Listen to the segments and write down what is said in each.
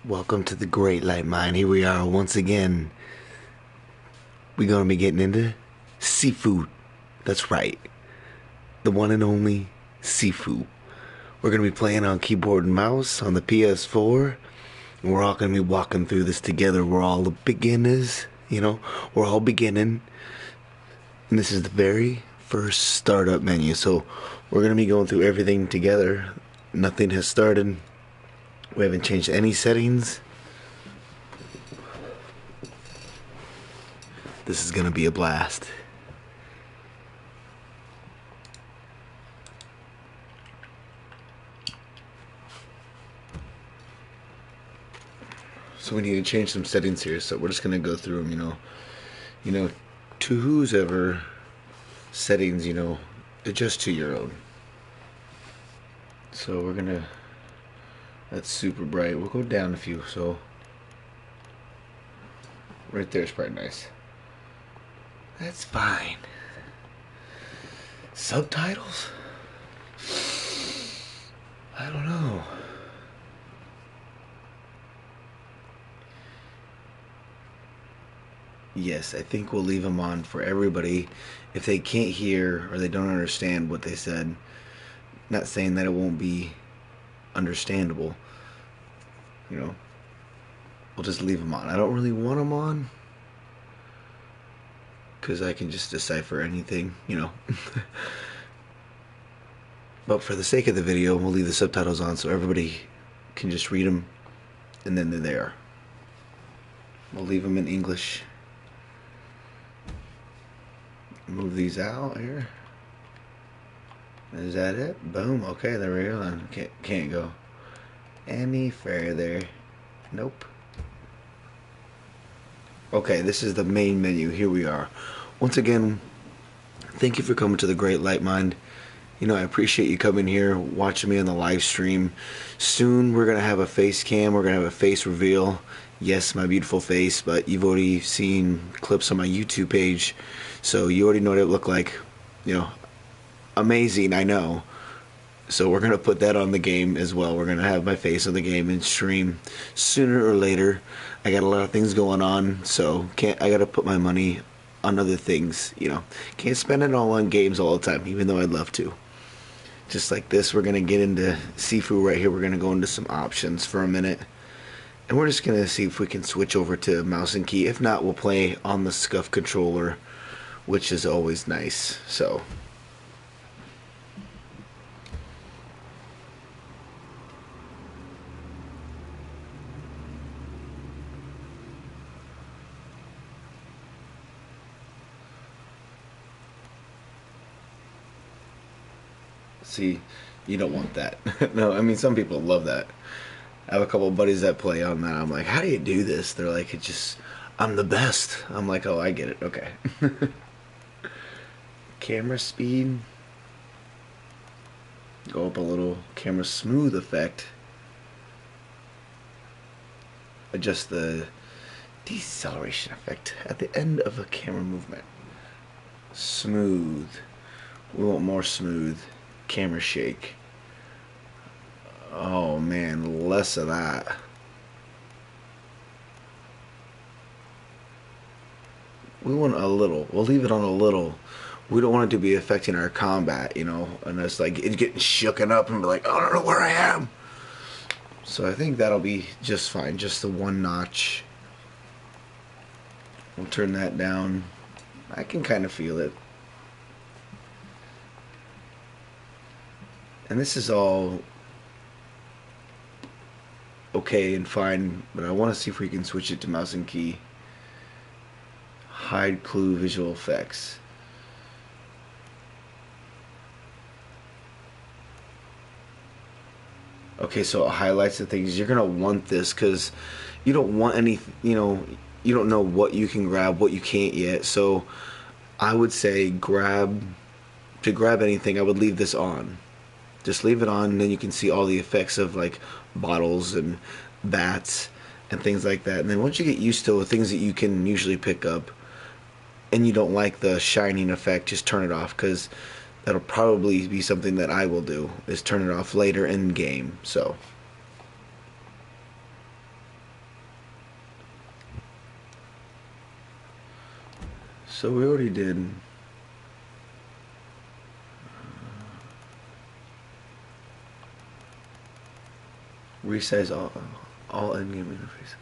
Welcome to the Great Light Mind. Here we are once again. We're going to be getting into Sifu. That's right. The one and only Sifu. We're going to be playing on keyboard and mouse on the PS4. And we're all going to be walking through this together. We're all the beginners, We're all beginning. And this is the very first startup menu. So we're going to be going through everything together. Nothing has started. We haven't changed any settings. This is gonna be a blast. So we need to change some settings here, so we're just gonna go through them, to whose ever settings, adjust to your own. So we're gonna, that's super bright. We'll go down a few, so right there is probably nice. That's fine. Subtitles? I don't know. Yes, I think we'll leave them on for everybody if they can't hear or they don't understand what they said. Not saying that it won't be understandable. We'll just leave them on. I don't really want them on because I can just decipher anything, But for the sake of the video, we'll leave the subtitles on so everybody can just read them, and then they're there. We'll leave them in English. Move these out here. Is that it? Boom. Okay, there we go. Can't go any further. Nope. Okay, this is the main menu. Here we are. Once again, thank you for coming to the Great Light Mind. I appreciate you coming here, watching me on the live stream. Soon we're going to have a face cam. We're going to have a face reveal. Yes, my beautiful face, but you've already seen clips on my YouTube page, so you already know what it looked like. Amazing, I know. So we're going to put that on the game as well. We're going to have my face on the game and stream sooner or later. I got a lot of things going on, so I got to put my money on other things, Can't spend it all on games all the time, even though I'd love to. Just like this, we're going to get into Sifu right here. We're going to go into some options for a minute. And we're just going to see if we can switch over to mouse and key. If not, we'll play on the SCUF controller, which is always nice. So see, you don't want that. No, I mean, some people love that. I have a couple of buddies that play on that. I'm like, how do you do this? They're like, I'm the best. I'm like, oh, I get it. Okay. Camera speed. Go up a little. Camera smooth effect. Adjust the deceleration effect at the end of a camera movement. Smooth. We want more smooth. Camera shake. Oh man, less of that. We want a little. We'll leave it on a little. We don't want it to be affecting our combat, and it's like it's getting shooken up and be like, I don't know where I am. So I think that'll be just fine. Just the one notch. We'll turn that down. I can kind of feel it. And this is all okay and fine, but I want to see if we can switch it to mouse and key. Hide clue visual effects. Okay, so it highlights the things. You're going to want this because you don't want any, you don't know what you can grab, what you can't yet. So I would say to grab anything, I would leave this on. Just leave it on, and then you can see all the effects of like bottles and bats and things like that. And then once you get used to the things that you can usually pick up, and you don't like the shining effect, just turn it off, because that'll probably be something that I will do, is turn it off later in game. So So we already did resize all endgame interfaces.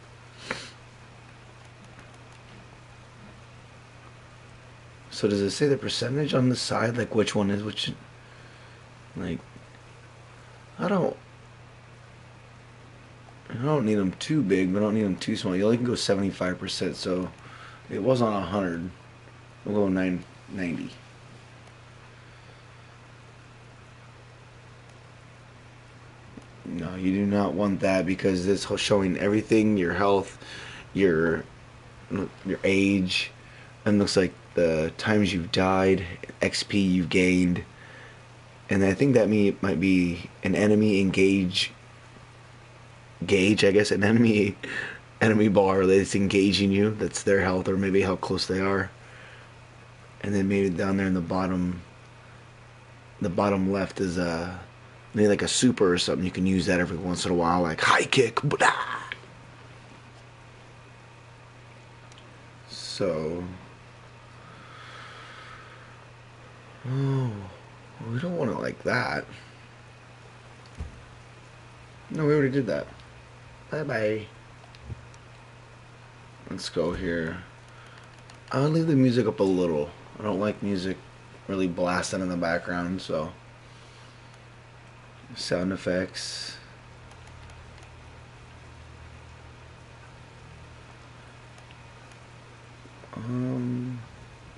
So does it say the percentage on the side, like which one is which? Like, I don't need them too big, but I don't need them too small. You only can go 75%, so it was on 100. We'll go 90. No, you do not want that because it's showing everything, your health, your age, and looks like the times you've died, XP you've gained, and I think that might be an enemy gauge, I guess, an enemy bar that's engaging you. That's their health or maybe how close they are, and then maybe down there in the bottom left is maybe like a super or something. You can use that every once in a while, like high kick. Blah. So, oh, we don't want it like that. No, we already did that. Bye bye. Let's go here. I'll leave the music up a little. I don't like music really blasting in the background, so sound effects.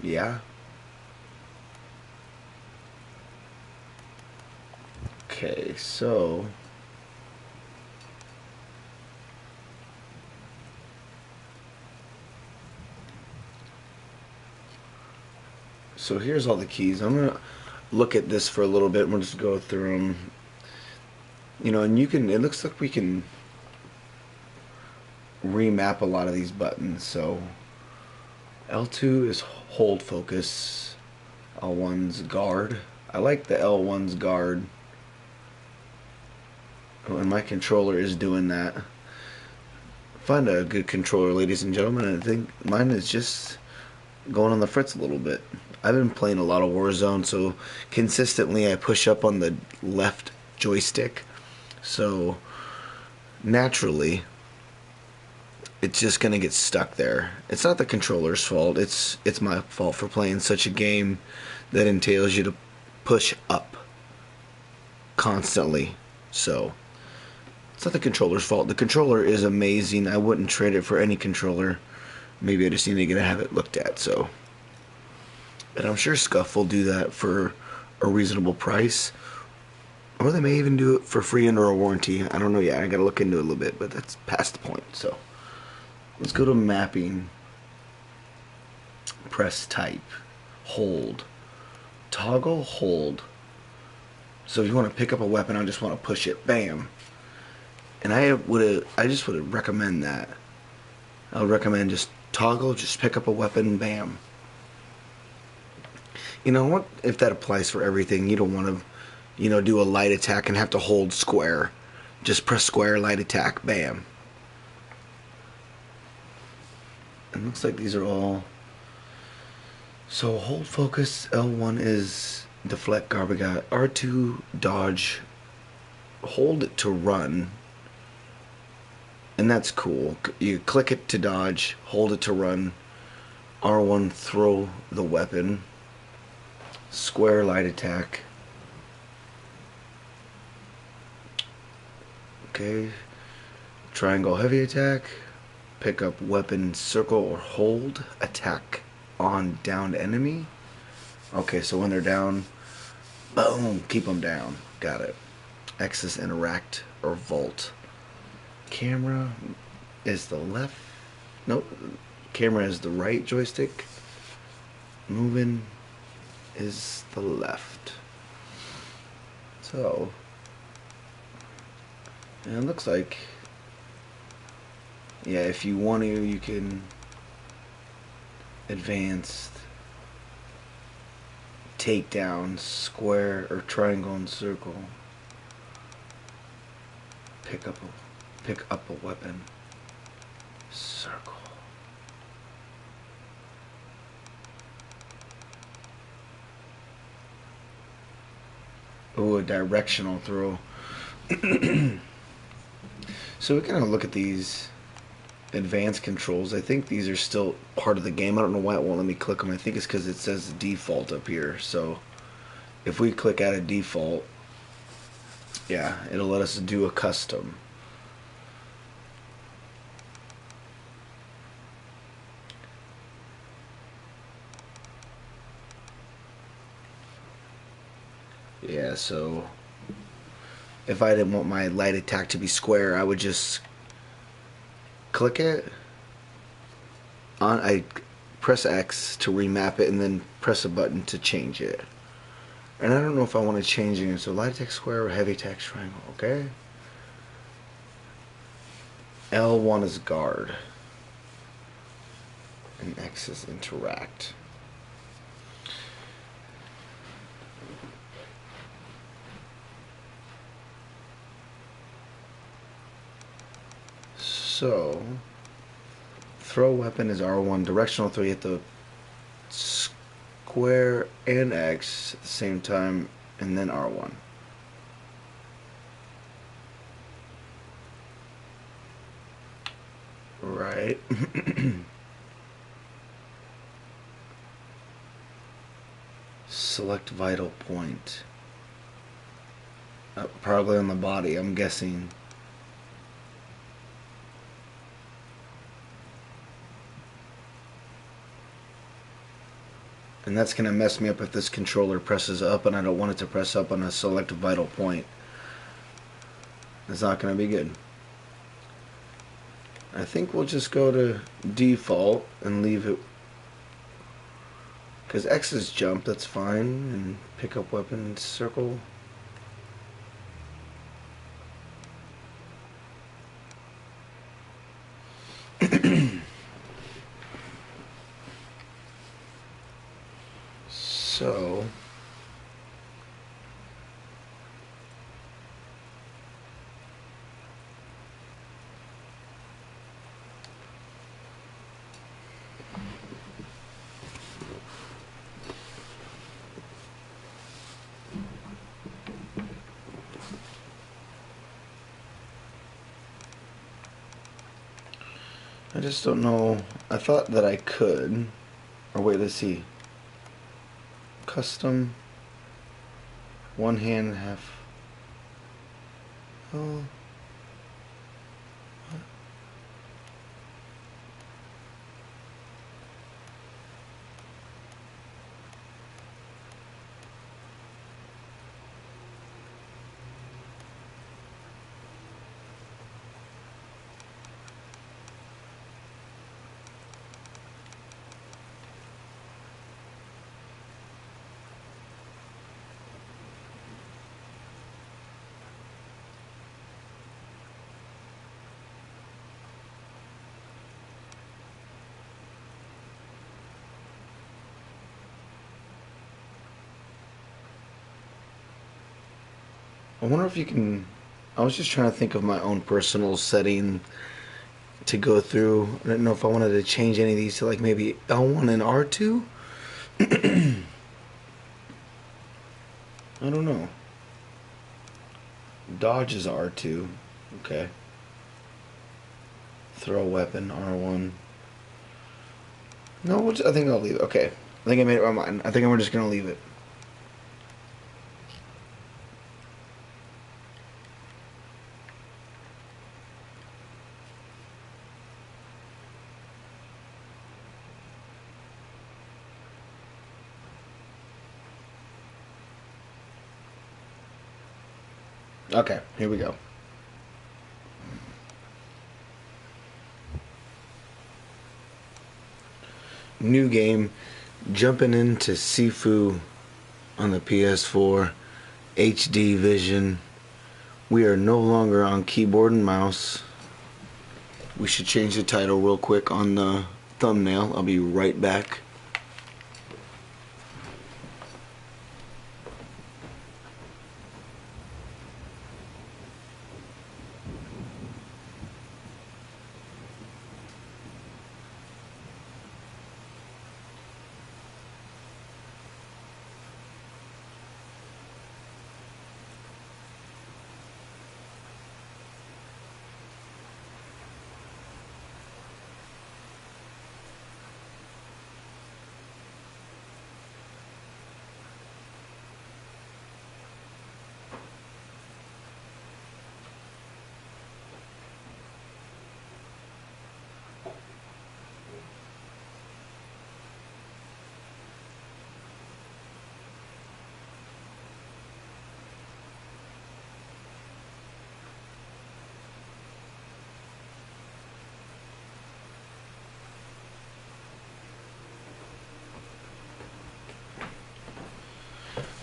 Yeah. Okay, so here's all the keys. I'm gonna look at this for a little bit. We'll just go through them. You know, and you can. It looks like we can remap a lot of these buttons. So L2 is hold focus. L1's guard. I like the L1's guard. Oh, and my controller is doing that. Find a good controller, ladies and gentlemen. I think mine is just going on the fritz a little bit. I've been playing a lot of Warzone, so consistently I push up on the left joystick. So naturally, it's just gonna get stuck there. It's not the controller's fault. It's my fault for playing such a game that entails you to push up constantly. So it's not the controller's fault. The controller is amazing. I wouldn't trade it for any controller. Maybe I just need to have it looked at. So, and I'm sure Scuff will do that for a reasonable price, or they may even do it for free under a warranty. I don't know yet. I gotta look into it a little bit, but that's past the point. So let's go to mapping. Press type, hold, toggle hold. So if you want to pick up a weapon, I just want to push it, bam. And I just would recommend that. I would recommend just toggle, just pick up a weapon, bam. You know what? If that applies for everything, you don't want to, do a light attack and have to hold square. Just press square, light attack, bam. It looks like these are all. So hold focus, L1 is deflect, garbage, R2 dodge, hold it to run. And that's cool. You click it to dodge, hold it to run. R1 throw the weapon. Square light attack. Okay. Triangle heavy attack. Pick up weapon, circle or hold. Attack on downed enemy. Okay, so when they're down, boom, keep them down. Got it. Axis interact or vault. Camera is the left. Nope. Camera is the right joystick. Moving is the left. So, and it looks like, yeah, if you want to, you can advanced, takedown, square or triangle and circle. Pick up a weapon. Circle. Oh, a directional throw. So we kind of look at these advanced controls. I think these are still part of the game. I don't know why it won't let me click them. I think it's because it says default up here. So if we click add a default, yeah, it'll let us do a custom. Yeah, so if I didn't want my light attack to be square, I would just click it. I press X to remap it and then press a button to change it. And I don't know if I want to change it. So light attack square or heavy attack triangle, okay? L1 is guard. And X is interact. So, throw weapon is R1. Directional throw, you hit the square and X at the same time, and then R1. Right. Select vital point. Probably on the body, I'm guessing. And that's going to mess me up if this controller presses up, and I don't want it to press up on a select vital point. It's not going to be good. I think we'll just go to default and leave it. Because X is jump, that's fine. And pick up weapon, circle. So I just don't know. I thought that I could. Or wait, let's see. Custom. One hand, half. Oh. I wonder if you can. I was just trying to think of my own personal setting to go through. I didn't know if I wanted to change any of these to like maybe L1 and R2. I don't know. Dodge is R2. Okay. Throw weapon R1. No, I think I'll leave it. Okay. I think I made it my mind. I think we're just going to leave it. Okay, here we go. New game, jumping into Sifu on the PS4, HD vision. We are no longer on keyboard and mouse. We should change the title real quick on the thumbnail. I'll be right back.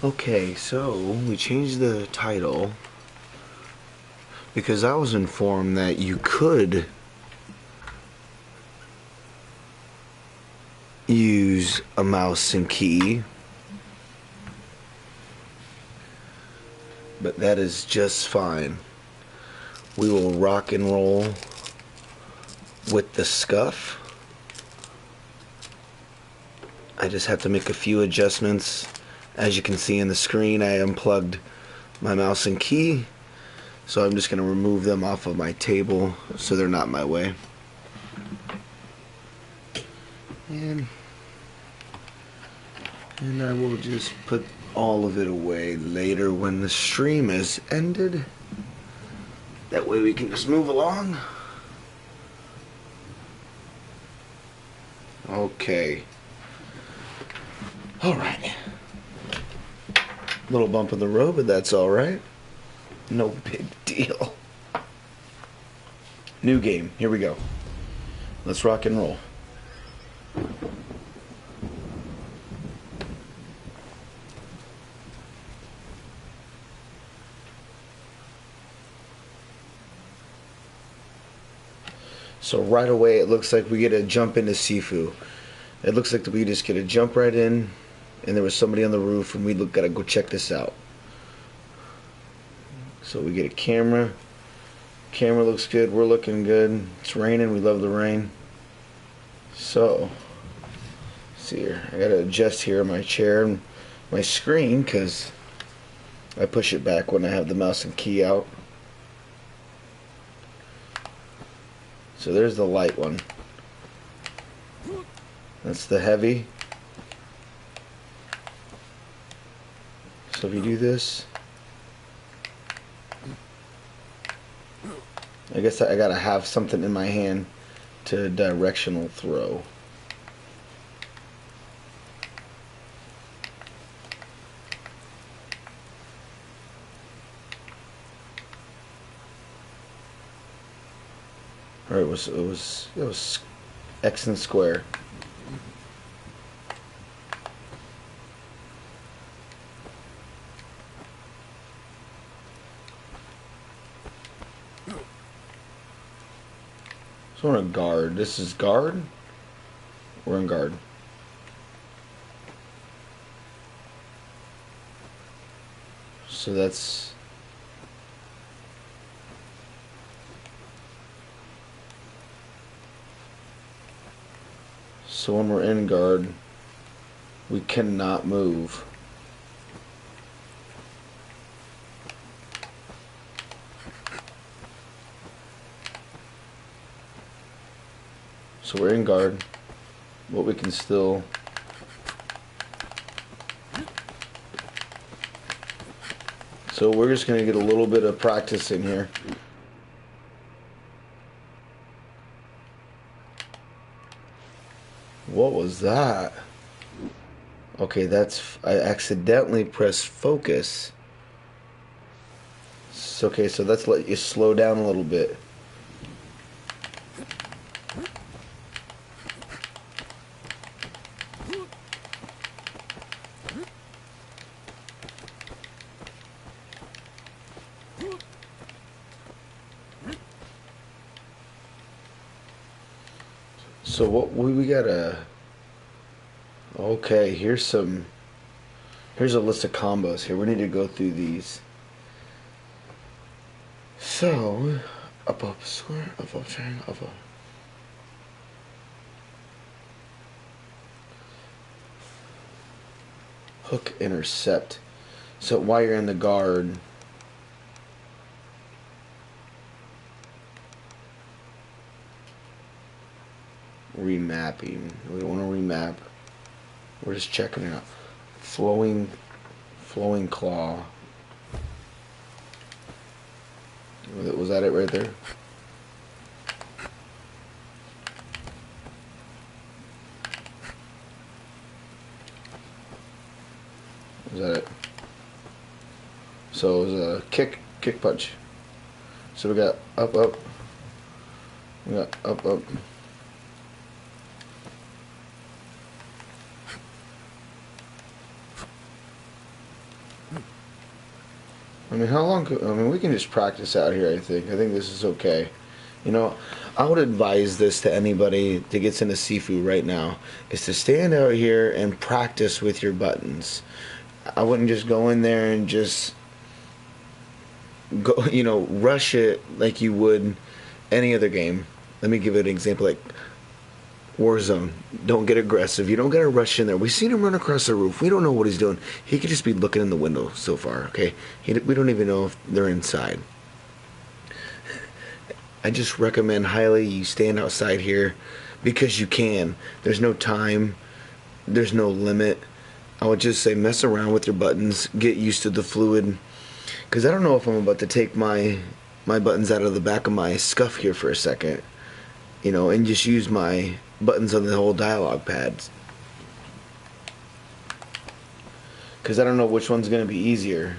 Okay, so we changed the title because I was informed that you could use a mouse and key, but that is just fine. We will rock and roll with the scuff. I just have to make a few adjustments. As you can see in the screen, I unplugged my mouse and key, so I'm just going to remove them off of my table so they're not in my way. And I will just put all of it away later when the stream is ended. That way we can just move along. Okay. Alright. Little bump in the road, but that's alright. No big deal. New game. Here we go. Let's rock and roll. So right away it looks like we get a jump into Sifu. It looks like we just get a jump right in, and there was somebody on the roof, and we gotta go check this out. So we get a camera. Camera looks good. We're looking good. It's raining. We love the rain. So, see here. I gotta adjust here my chair and my screen because I push it back when I have the mouse and key out. So there's the light one. That's the heavy. So if you do this, I guess I gotta have something in my hand to directional throw. Or it was X and square. So we're in guard. This is guard. We're in guard. So that's so when we're in guard, we cannot move. So we're in guard, but we can still so we're just going to get a little bit of practice in here. What was that? Okay, that's I accidentally pressed focus. Okay, so let's let you slow down a little bit. So what we gotta. Okay, here's a list of combos here. We need to go through these. So up square, up triangle, up. Hook intercept. So while you're in the guard, remapping. We don't want to remap. We're just checking it out. Flowing claw. Was that it right there? Was that it? So it was a kick punch. So we got up. We got up. I mean, how long? I mean, we can just practice out here. I think. I think this is okay. You know, I would advise this to anybody that gets into Sifu right now is to stand out here and practice with your buttons. I wouldn't just go in there and just go, rush it like you would any other game. Let me give it an example like Warzone. Don't get aggressive. You don't gotta rush in there. We've seen him run across the roof. We don't know what he's doing. He could just be looking in the window so far, okay? We don't even know if they're inside. I just recommend highly you stand outside here because you can. There's no time. There's no limit. I would just say mess around with your buttons. Get used to the fluid. Because I don't know if I'm about to take my buttons out of the back of my scuff here for a second. And just use my buttons on the whole dialogue pads. Because I don't know which one's going to be easier.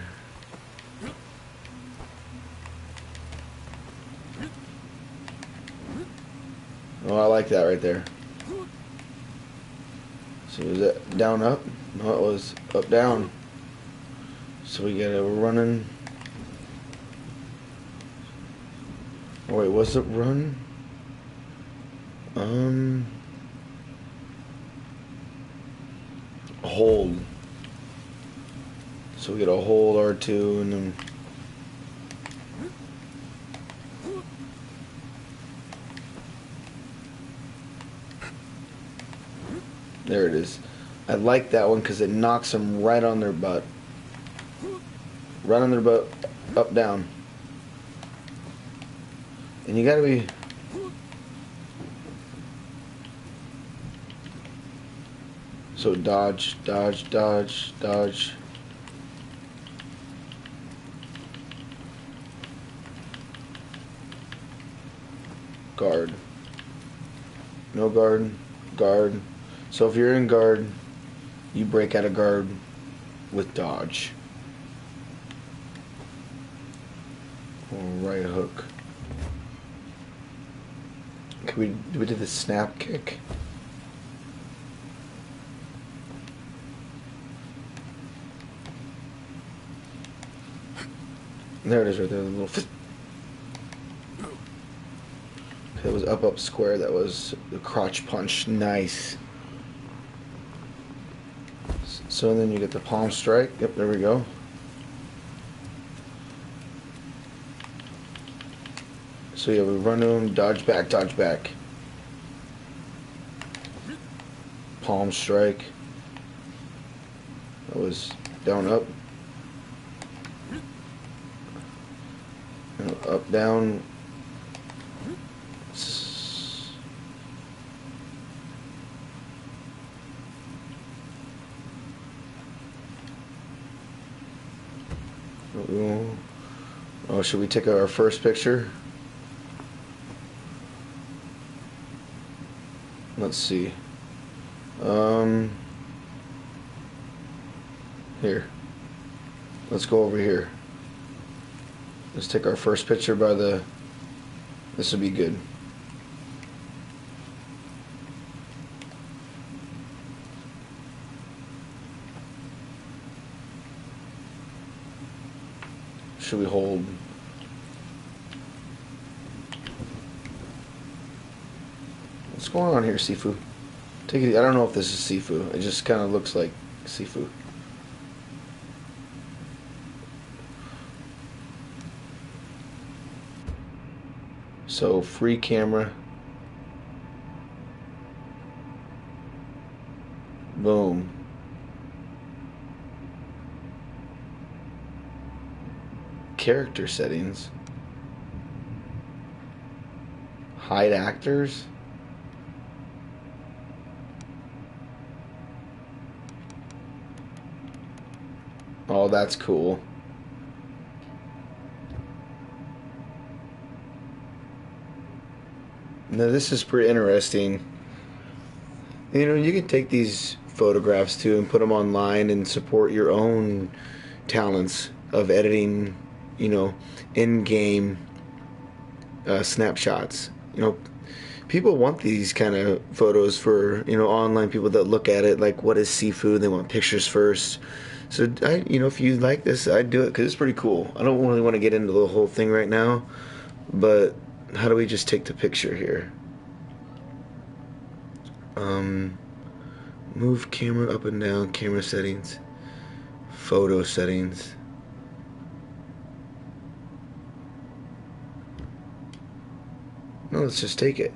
Oh, I like that right there. So was that down up? No, it was up down. So we're running. Oh, wait, was it run? Hold. So we get a hold R2 and then. There it is. I like that one because it knocks them right on their butt. Right on their butt, up, down. And you gotta be... So dodge, dodge, dodge, dodge. Guard. No guard. Guard. So if you're in guard, you break out of guard with dodge. Or right hook. Can we do the snap kick? There it is right there, the little... That was up square, that was the crotch punch, nice. So then you get the palm strike, yep, there we go. So yeah, we run to him, dodge back, dodge back. Palm strike. That was down, up. Up, down. Oh, should we take our first picture? Let's see. Here. Let's go over here. Let's take our first picture by the... This will be good. Should we hold? What's going on here, Sifu? Take it. I don't know if this is Sifu. It just kind of looks like Sifu. So free camera. Boom. Character settings. Hide actors. Oh, that's cool. Now this is pretty interesting. You can take these photographs too and put them online and support your own talents of editing, in-game snapshots. People want these kind of photos for, online people that look at it like, what is Sifu? They want pictures first. So if you like this, I'd do it because it's pretty cool. I don't really want to get into the whole thing right now, but how do we just take the picture here? Move camera up and down, camera settings, photo settings. No, let's just take it.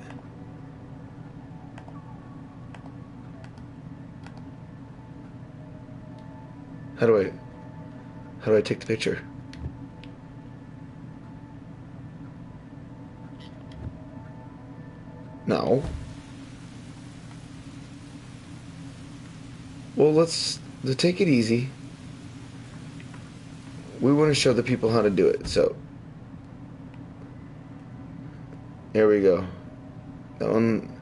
How do I take the picture? No. Well, let's take it easy. We want to show the people how to do it, so there we go. That one.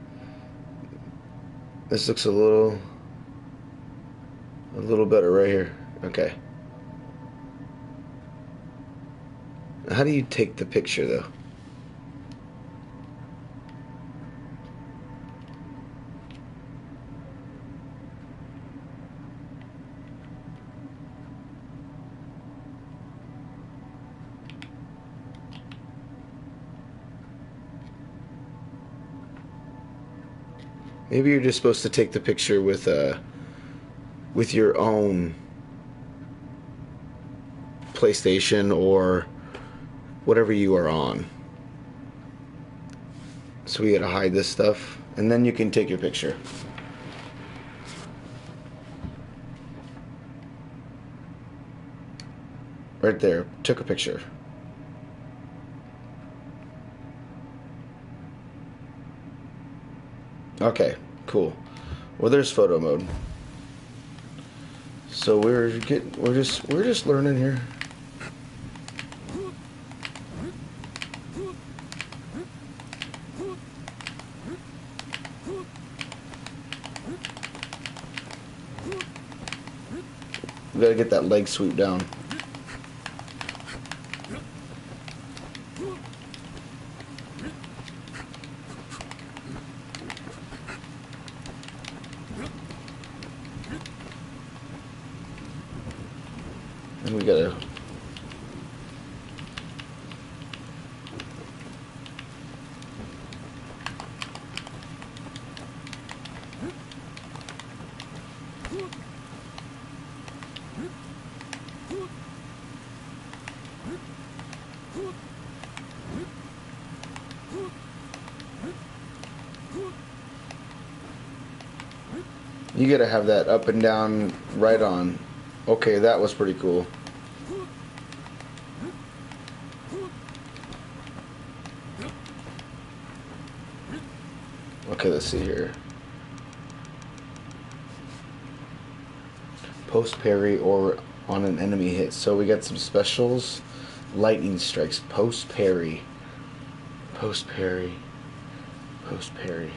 This looks a little better right here. Okay. How do you take the picture though? Maybe you're just supposed to take the picture with your own PlayStation or whatever you are on. So we gotta hide this stuff, and then you can take your picture. Right there, took a picture. Okay, cool. Well, there's photo mode. So we're just learning here. We gotta get that leg sweep down. And we gotta have that up and down right on. Okay, that was pretty cool. Okay, let's see here. Post parry or on an enemy hit. So we got some specials. Lightning strikes. Post parry. Post parry. Post parry.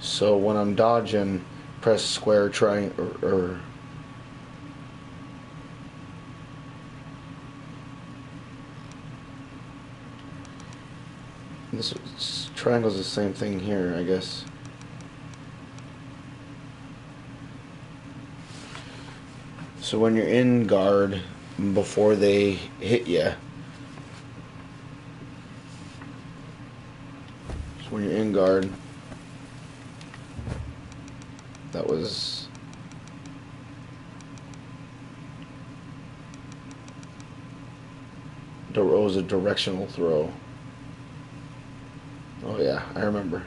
So when I'm dodging, press square, triangle, or this triangle's the same thing here, I guess. So when you're in guard, before they hit you, so when you're in guard, that was a directional throw. Oh yeah, I remember.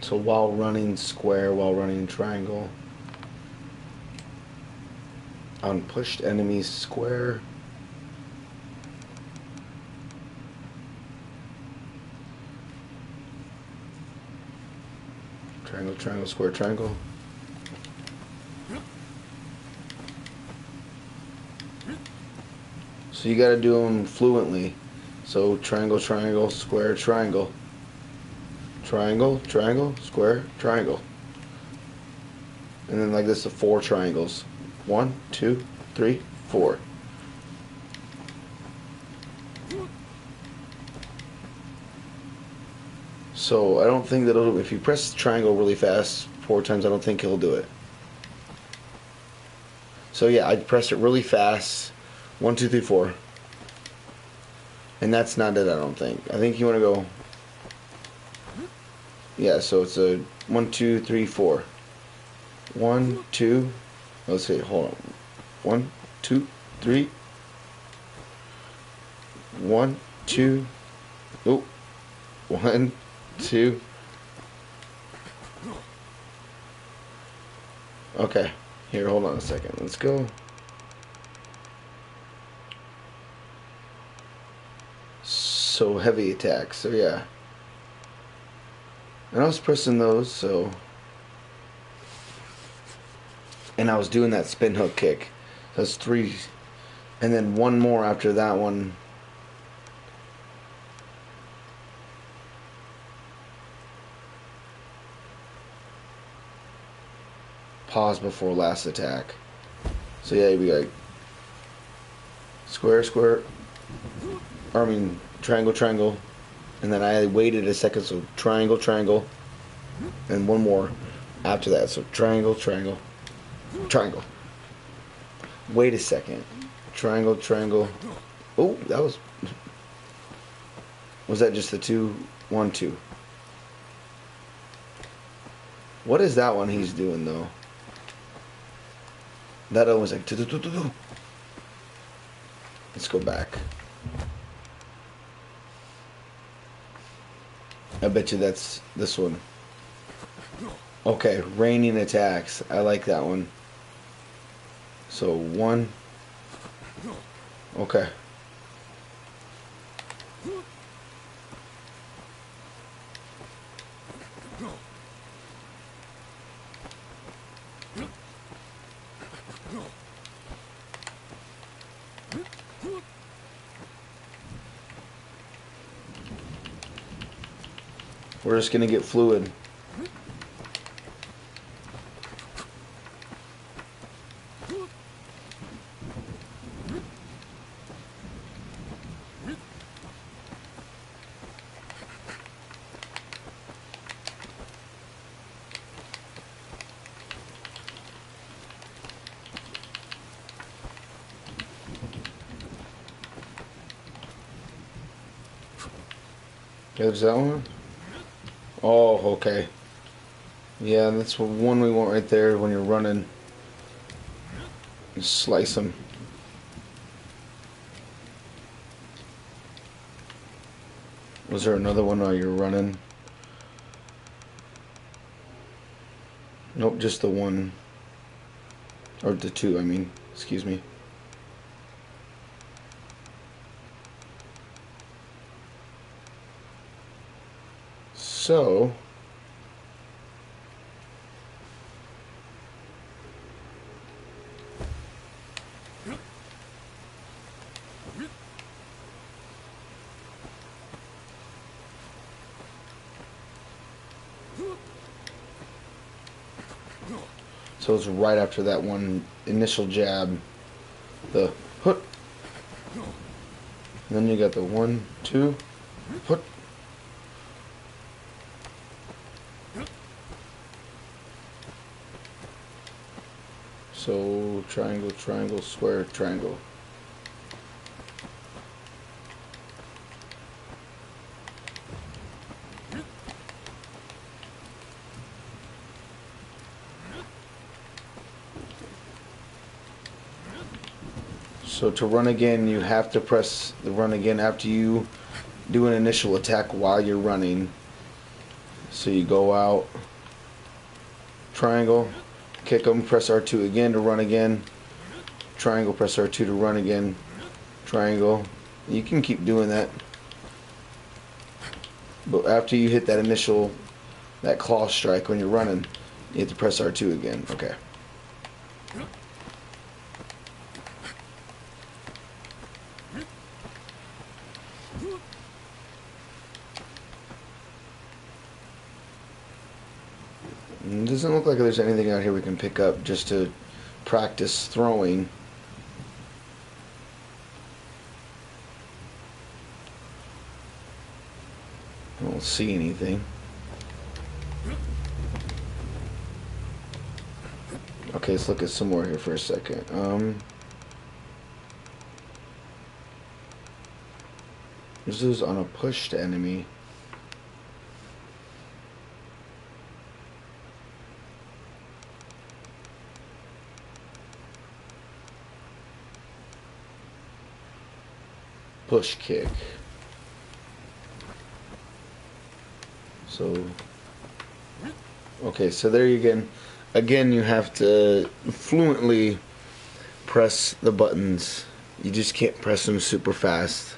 So while running square, while running triangle, on pushed enemies square, triangle, triangle, square, triangle. So you gotta do them fluently. So triangle, triangle, square, triangle. triangle, triangle, square, triangle. And then like this, the 4 triangles. 1, 2, 3, 4. So I don't think that if you press triangle really fast 4 times, I don't think he'll do it. So yeah, I pressed it really fast. 1, 2, 3, 4. And that's not it, I don't think. I think you want to go. Yeah, so it's a 1, 2, 3, 4. 1, 2. Let's see, hold on. 1, 2, 3. 1, 2. Oh, 1, 2. Okay, here, hold on a second. Let's go. So heavy attacks. So yeah. And I was pressing those, so. And I was doing that spin hook kick. That's 3. And then 1 more after that one. Pause before last attack. So yeah, we got square, square. Or I mean, triangle, triangle. And then I waited a second, so triangle, triangle. And 1 more after that. So triangle, triangle, triangle. Wait a second. Triangle, triangle. Oh, that was. Was that just the 2, 1, 2? What is that one he's doing though? That one was like. Let's go back. I bet you that's this one. Okay, raining attacks. I like that one. So 1. Okay. We're just gonna get fluid. There's that one. Oh, okay. Yeah, that's one we want right there when you're running. Just slice them. Was there another one while you're running? Nope, just the one. Or the 2, I mean. Excuse me. So it's right after that one initial jab, the hook. And then you got the 1, 2, hook. So triangle, triangle, square, triangle. So to run again, you have to press the run again after you do an initial attack while you're running. So you go out, triangle, kick them, press R2 again to run again, triangle, press R2 to run again, triangle. You can keep doing that. But after you hit that initial, that claw strike when you're running, you have to press R2 again. Okay. It doesn't look like there's anything out here we can pick up just to practice throwing. I don't see anything. Okay, let's look at some more here for a second. This is on a pushed enemy. Push kick. So, okay, so there you go. Again, you have to fluently press the buttons. You just can't press them super fast.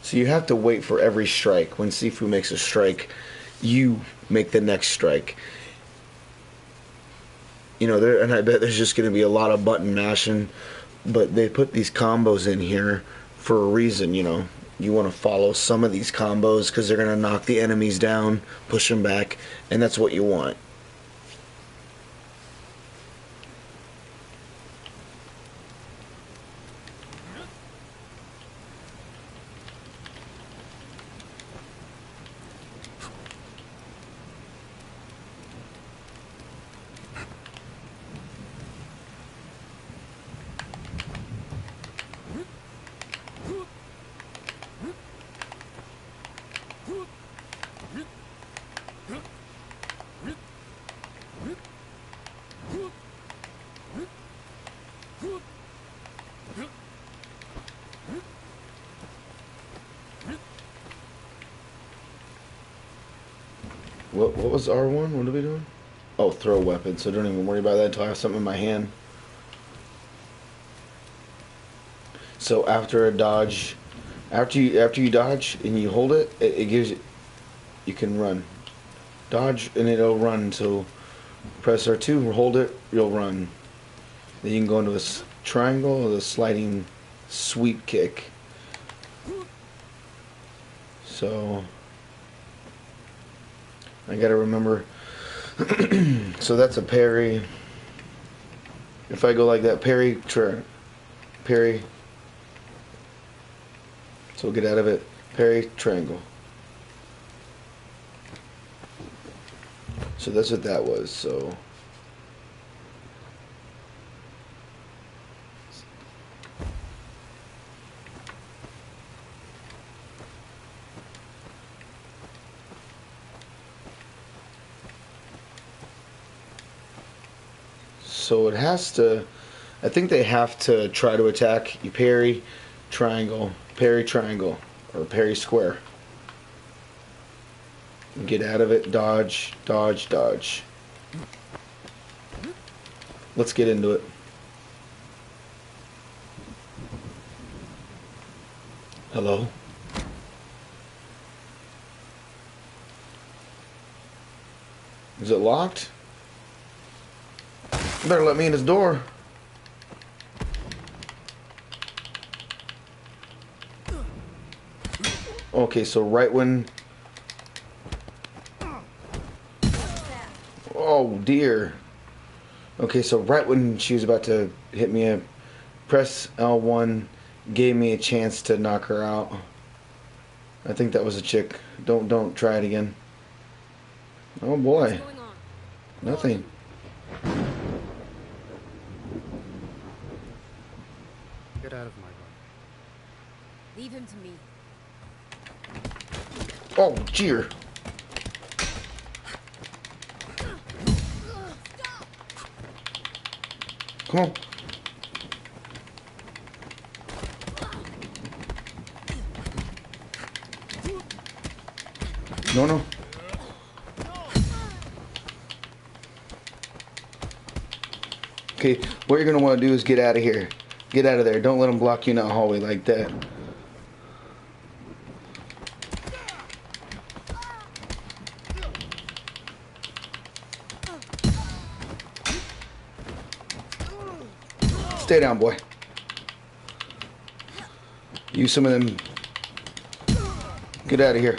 So you have to wait for every strike. When Sifu makes a strike, you make the next strike. You know, and I bet there's just going to be a lot of button mashing, but they put these combos in here for a reason, you know. You want to follow some of these combos because they're going to knock the enemies down, push them back, and that's what you want. What was R1? What are we doing? Oh, throw weapon. So don't even worry about that until I have something in my hand. So after a dodge, after you dodge and you hold it, it gives you can run. Dodge and it'll run. So press R2, hold it, you'll run. Then you can go into a triangle or the sliding sweep kick. So I gotta remember. So that's a parry. If I go like that, parry, parry. So get out of it. Parry, triangle. So that's what that was. So it has to, I think they have to try to attack. You parry, triangle, or parry square. Get out of it, dodge, dodge, dodge. Let's get into it. Hello? Is it locked? You better let me in his door. Okay, so right when... Oh, dear. Okay, so right when she was about to hit me, press L1 gave me a chance to knock her out. I think that was a chick. Don't try it again. Oh, boy. Nothing. Get out of my room. Leave him to me. Oh, jeer. Come on. No. Okay, what you're going to want to do is get out of here. Get out of there. Don't let them block you in that hallway like that. Stay down, boy. Use some of them. Get out of here.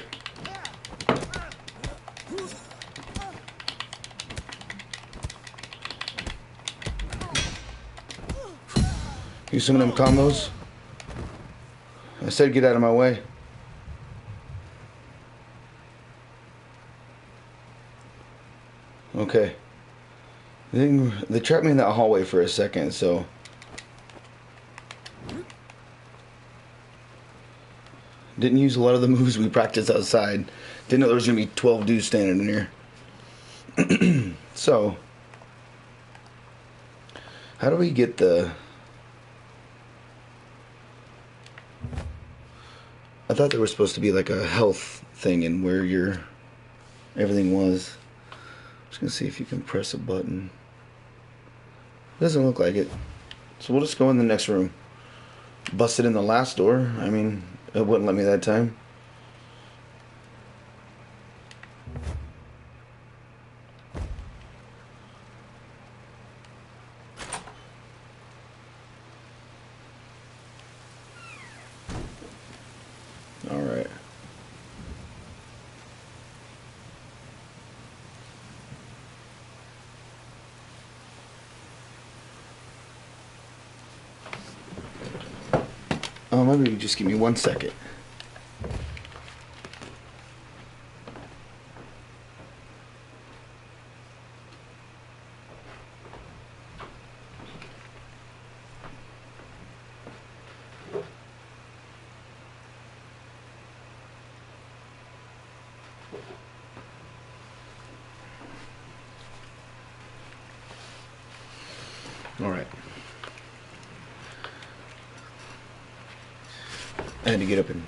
Use some of them combos. I said get out of my way. Okay. They trapped me in that hallway for a second, so... Didn't use a lot of the moves we practiced outside. Didn't know there was going to be 12 dudes standing in here. So... How do we get the... I thought there was supposed to be like a health thing in where your... everything was. Just gonna see if you can press a button. Doesn't look like it. So we'll just go in the next room. Busted in the last door. I mean, it wouldn't let me that time. Alright. Maybe you just give me 1 second. All right. I had to get up and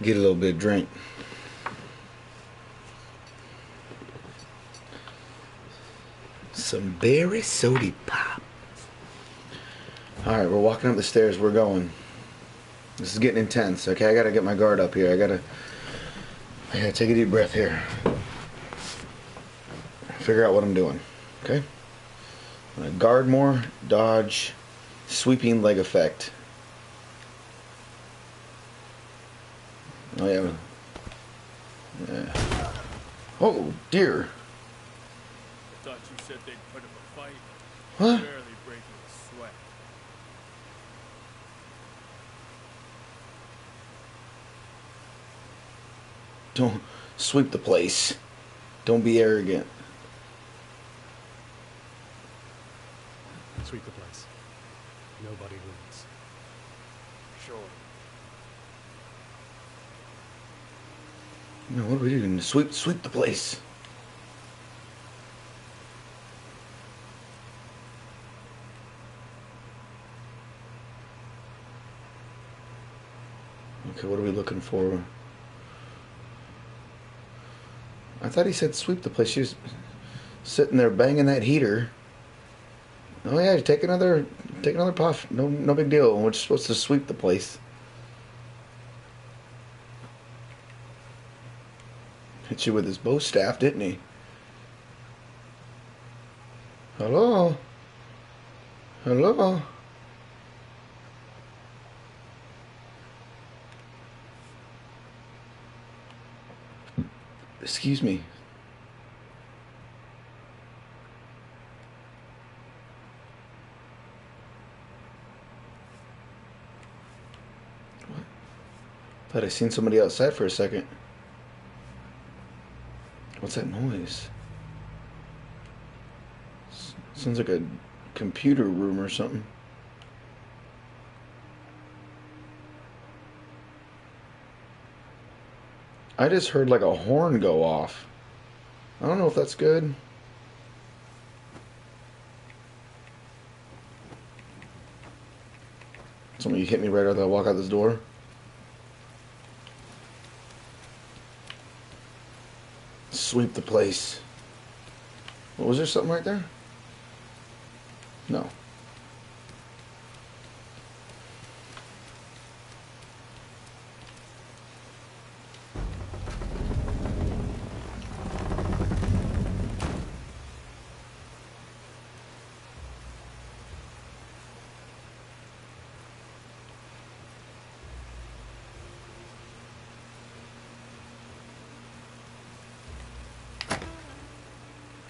get a little bit of drink. Some berry soda pop. Alright, we're walking up the stairs. We're going. This is getting intense. Okay, I gotta get my guard up here. I gotta take a deep breath here. Figure out what I'm doing. Okay? I'm gonna guard more, dodge, sweeping leg effect. Oh yeah. Yeah. Oh dear. I thought you said they'd put up a fight. Huh? Barely breaking a sweat. Don't sweep the place. Don't be arrogant. Sweep the place. Nobody wins. Sure. No, what are we doing? Sweep the place. Okay, what are we looking for? I thought he said sweep the place. She was sitting there banging that heater. Oh yeah, take another puff. No big deal. We're just supposed to sweep the place. Hit you with his bow staff, didn't he? Hello? Hello? Excuse me. What? Thought I seen somebody outside for a second. What's that noise? Sounds like a computer room or something. I just heard like a horn go off. I don't know if that's good. Somebody hit me right after I walk out this door. Sweep the place. What, was there something right there? No.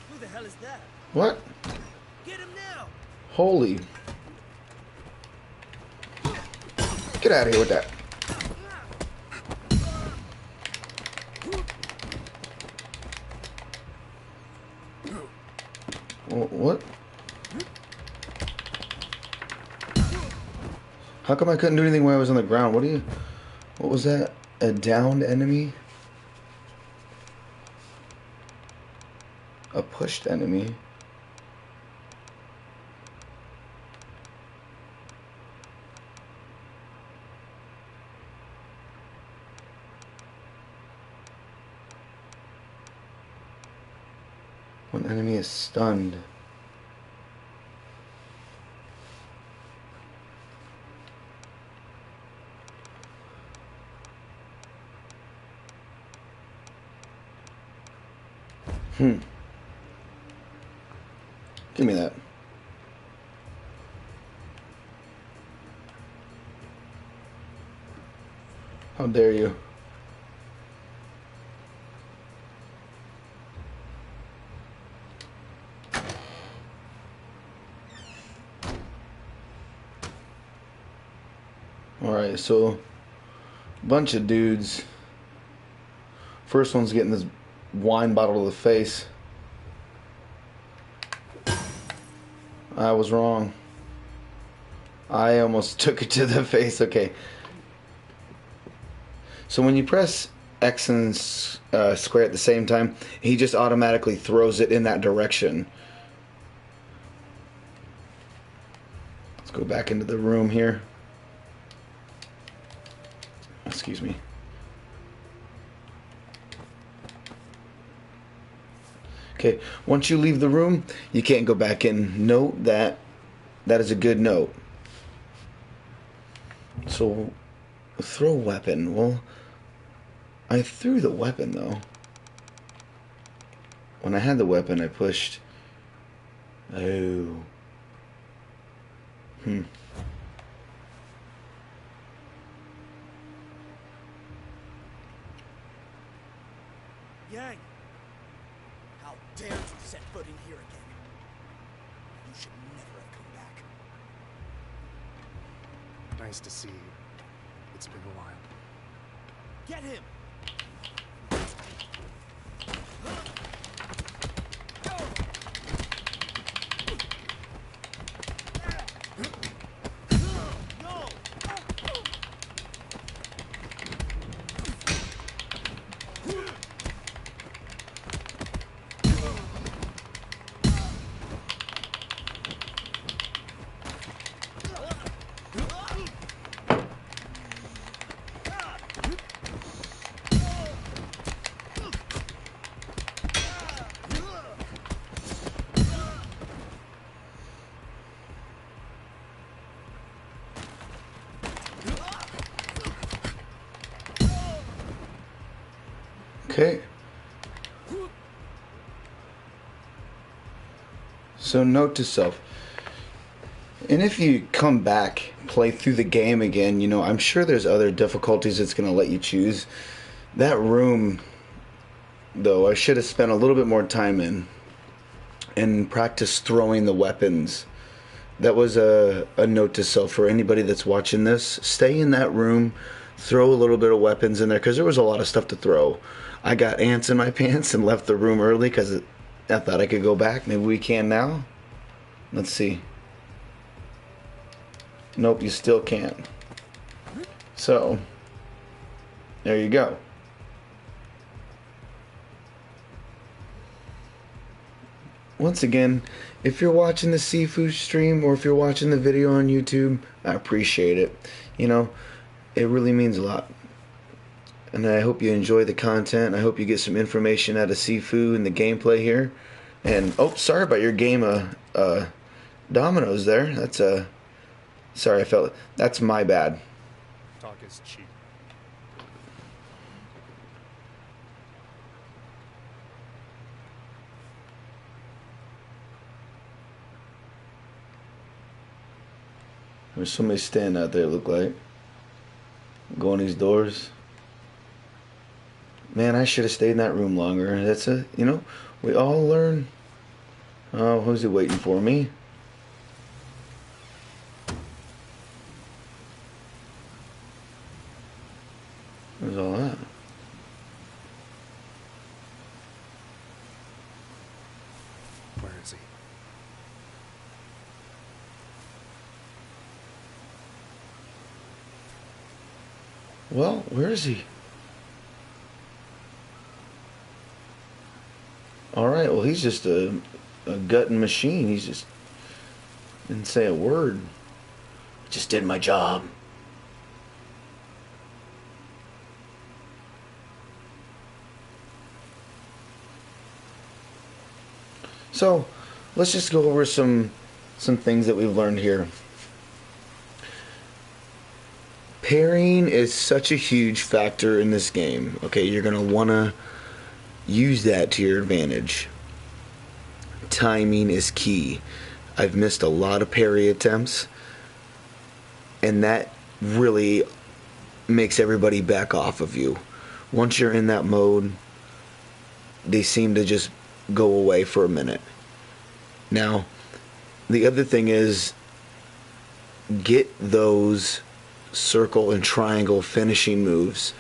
Who the hell is that? What? Get him now! Holy. Get out of here with that. What? How come I couldn't do anything when I was on the ground? What was that? A downed enemy? A pushed enemy? When enemy is stunned. Give me that. How dare you? Alright, so bunch of dudes. First one's getting this wine bottle to the face. I was wrong. I almost took it to the face. Okay. So when you press X and square at the same time, he just automatically throws it in that direction. Let's go back into the room here. Excuse me. Okay, once you leave the room, you can't go back in. Note that that is a good note. So, throw weapon. Well, I threw the weapon though. When I had the weapon, I pushed. Oh. Yang! How dare you set foot in here again? You should never have come back. Nice to see you. It's been a while. Get him! Okay. So note to self. And if you come back, play through the game again, you know, I'm sure there's other difficulties it's going to let you choose. That room, though, I should have spent a little bit more time in and practice throwing the weapons. That was a note to self for anybody that's watching this. Stay in that room, throw a little bit of weapons in there, because there was a lot of stuff to throw. I got ants in my pants and left the room early because I thought I could go back. Maybe we can now. Let's see. Nope, you still can't. So, there you go. Once again, if you're watching the Sifu stream or if you're watching the video on YouTube, I appreciate it. You know, it really means a lot. And I hope you enjoy the content. I hope you get some information out of Sifu and the gameplay here. And, oh, sorry about your game of dominoes there. That's sorry, I felt that's my bad. Talk is cheap. There's somebody standing out there, look like. Going these doors. Man, I should have stayed in that room longer. That's you know, we all learn. Oh, who's he waiting for? Me? is he? Well, where is he? Alright, well, he's just a gutting machine. He's just didn't say a word. Just did my job. So, let's just go over some things that we've learned here. Parrying is such a huge factor in this game. Okay, you're going to want to use that to your advantage. Timing is key. I've missed a lot of parry attempts, and that really makes everybody back off of you. Once you're in that mode, they seem to just go away for a minute. Now, the other thing is, get those circle and triangle finishing moves.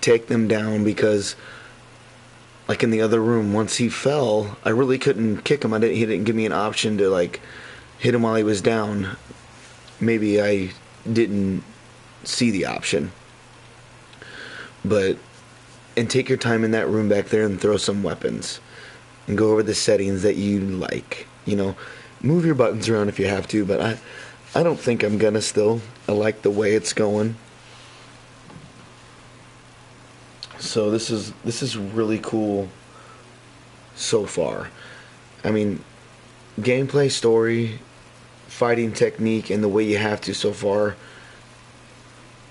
Take them down, because like in the other room, once he fell, I really couldn't kick him. He didn't give me an option to like hit him while he was down. Maybe I didn't see the option. And take your time in that room back there and throw some weapons. And go over the settings that you like. You know, move your buttons around if you have to, but I don't think I'm gonna still. I like the way it's going. So this is really cool so far. I mean, gameplay, story, fighting technique, and the way you have to so far,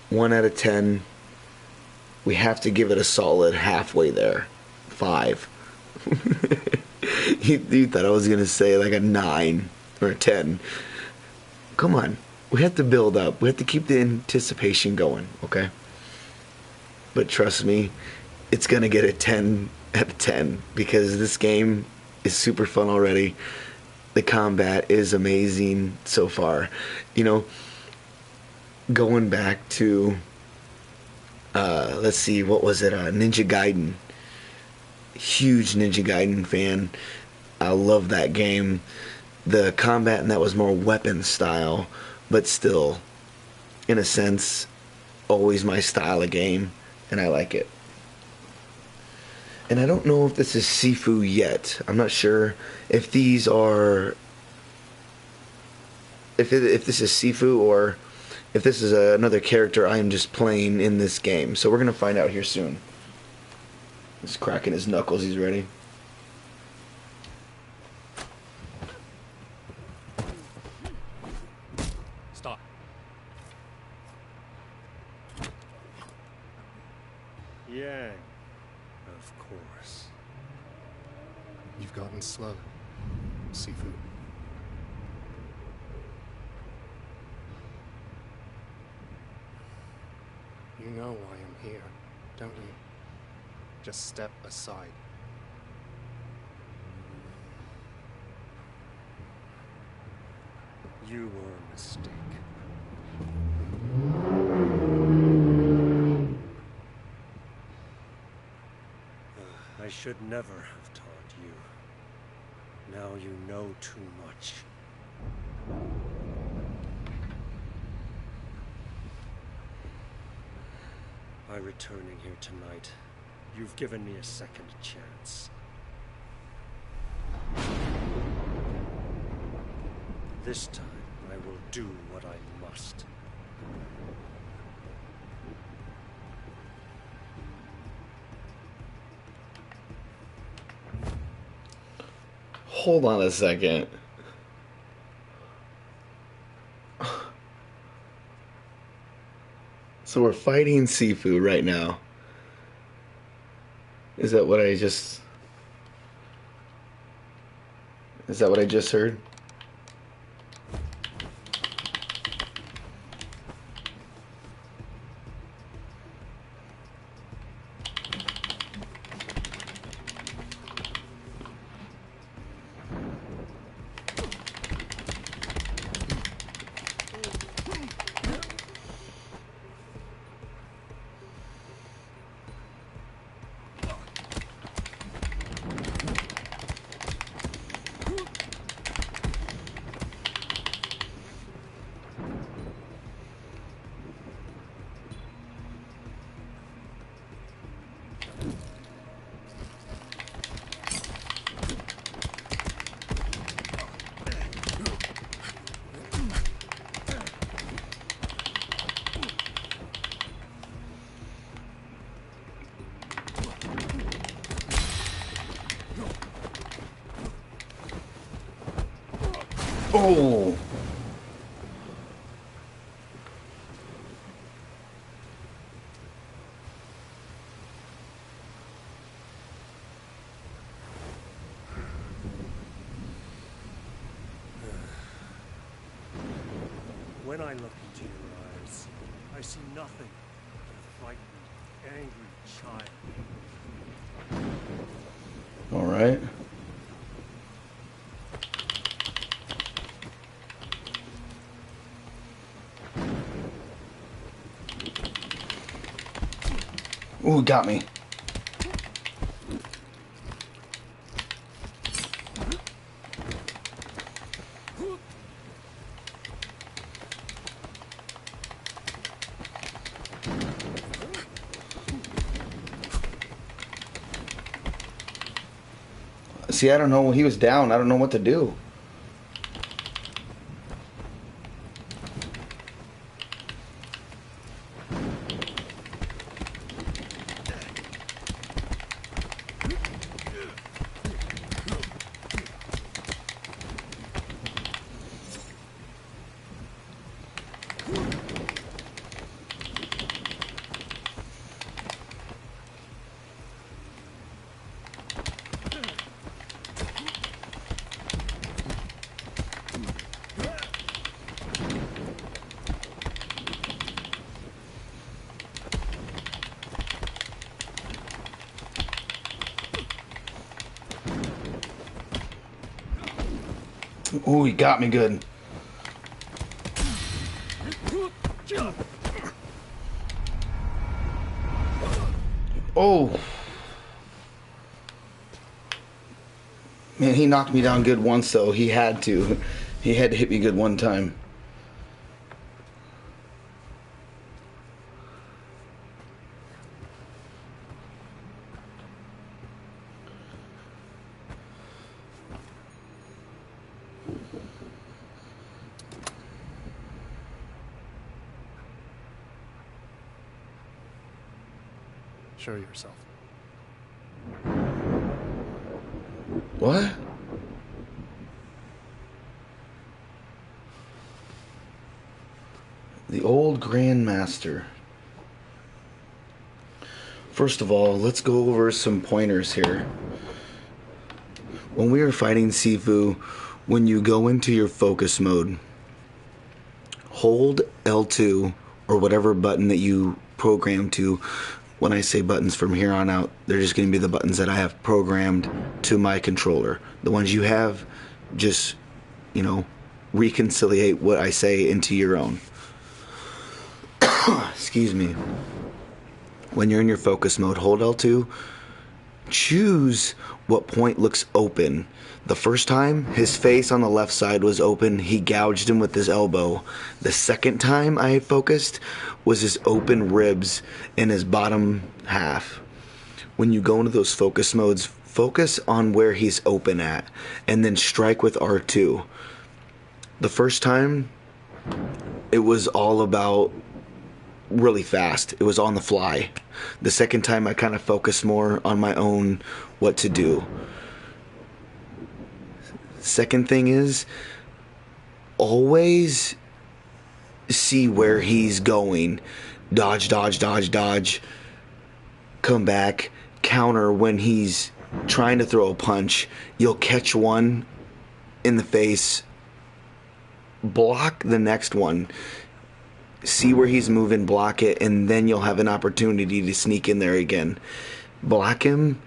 1 out of 10. We have to give it a solid halfway there. 5. You thought I was going to say like a 9 or a 10. Come on. We have to build up. We have to keep the anticipation going, okay? But trust me, it's going to get a 10 out of 10 because this game is super fun already. The combat is amazing so far. You know, going back to, let's see, what was it? Ninja Gaiden. Huge Ninja Gaiden fan. I love that game. The combat in that was more weapon style, but still, in a sense, always my style of game, and I like it. And I don't know if this is Sifu yet. I'm not sure if these are, if this is Sifu or if this is another character I am just playing in this game. So we're gonna find out here soon. He's cracking his knuckles. He's ready. Stop. Yang. Of course. You've gotten slow, Sifu. You know why I'm here, don't you? Just step aside. You were a mistake. I should never have taught you. Now you know too much. By returning here tonight, you've given me a second chance. This time, I will do what I must. Hold on a second. So we're fighting Sifu right now. Is that what I just heard? Oh! When I look into your eyes, I see nothing but a frightened, angry child. All right. Ooh, got me. See, I don't know. He was down. I don't know what to do. Ooh, he got me good. Oh. Man, he knocked me down good once, though. He had to. He had to hit me good one time. Show yourself. What? The old Grandmaster. First of all, let's go over some pointers here. When we are fighting Sifu, when you go into your focus mode, hold L2 or whatever button that you program to. When I say buttons from here on out, they're just going to be the buttons that I have programmed to my controller. The ones you have, just, reconciliate what I say into your own. Excuse me. When you're in your focus mode, hold L2. Choose what point looks open. The first time, his face on the left side was open. He gouged him with his elbow. The second time I focused was his open ribs in his bottom half. When you go into those focus modes, focus on where he's open at, and then strike with R2. The first time, it was all about really fast. It was on the fly. The second time, I kind of focused more on my own what to do. Second thing is, always see where he's going. Dodge, dodge, dodge, dodge. Come back. Counter when he's trying to throw a punch. You'll catch one in the face. Block the next one. See where he's moving, block it, and then you'll have an opportunity to sneak in there again. Block him,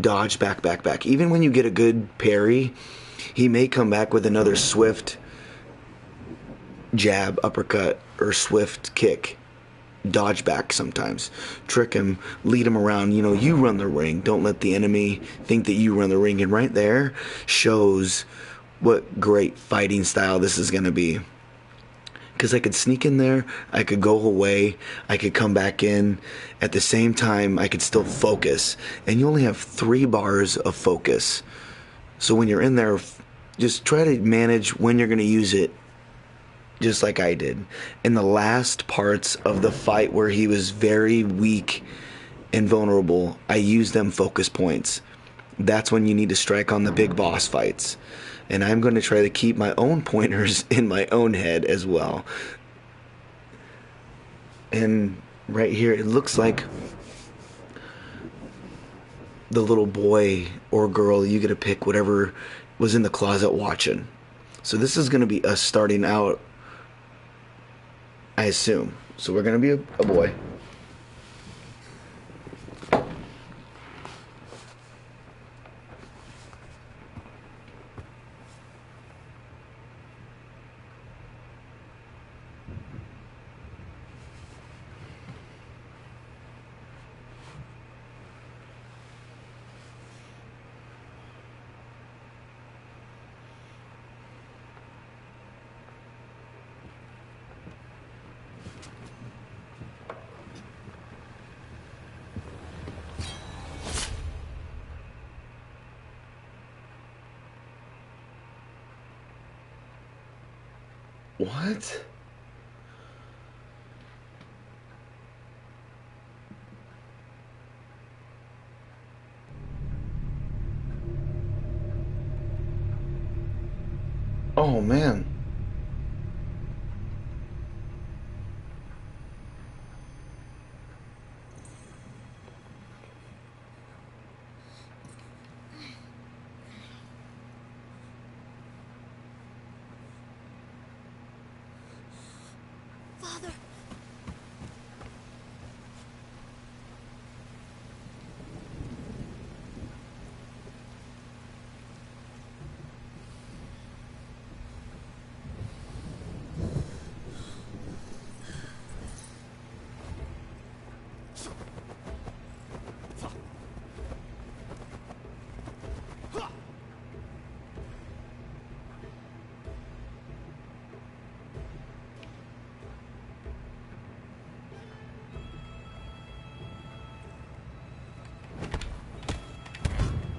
dodge, back, back, back. Even when you get a good parry, he may come back with another swift jab, uppercut, or swift kick. Dodge back sometimes. Trick him, lead him around. You run the ring. Don't let the enemy think that you run the ring. And right there shows what great fighting style this is going to be. Because I could sneak in there, I could go away, I could come back in. At the same time, I could still focus. And you only have 3 bars of focus. So when you're in there, just try to manage when you're going to use it, just like I did. In the last parts of the fight where he was very weak and vulnerable, I used them focus points. that's when you need to strike on the big boss fights. And I'm going to try to keep my own pointers in my own head as well. And right here, it looks like the little boy or girl, you get to pick whatever was in the closet watching. So this is going to be us starting out, I assume. So we're going to be a boy. What? Oh man. Father.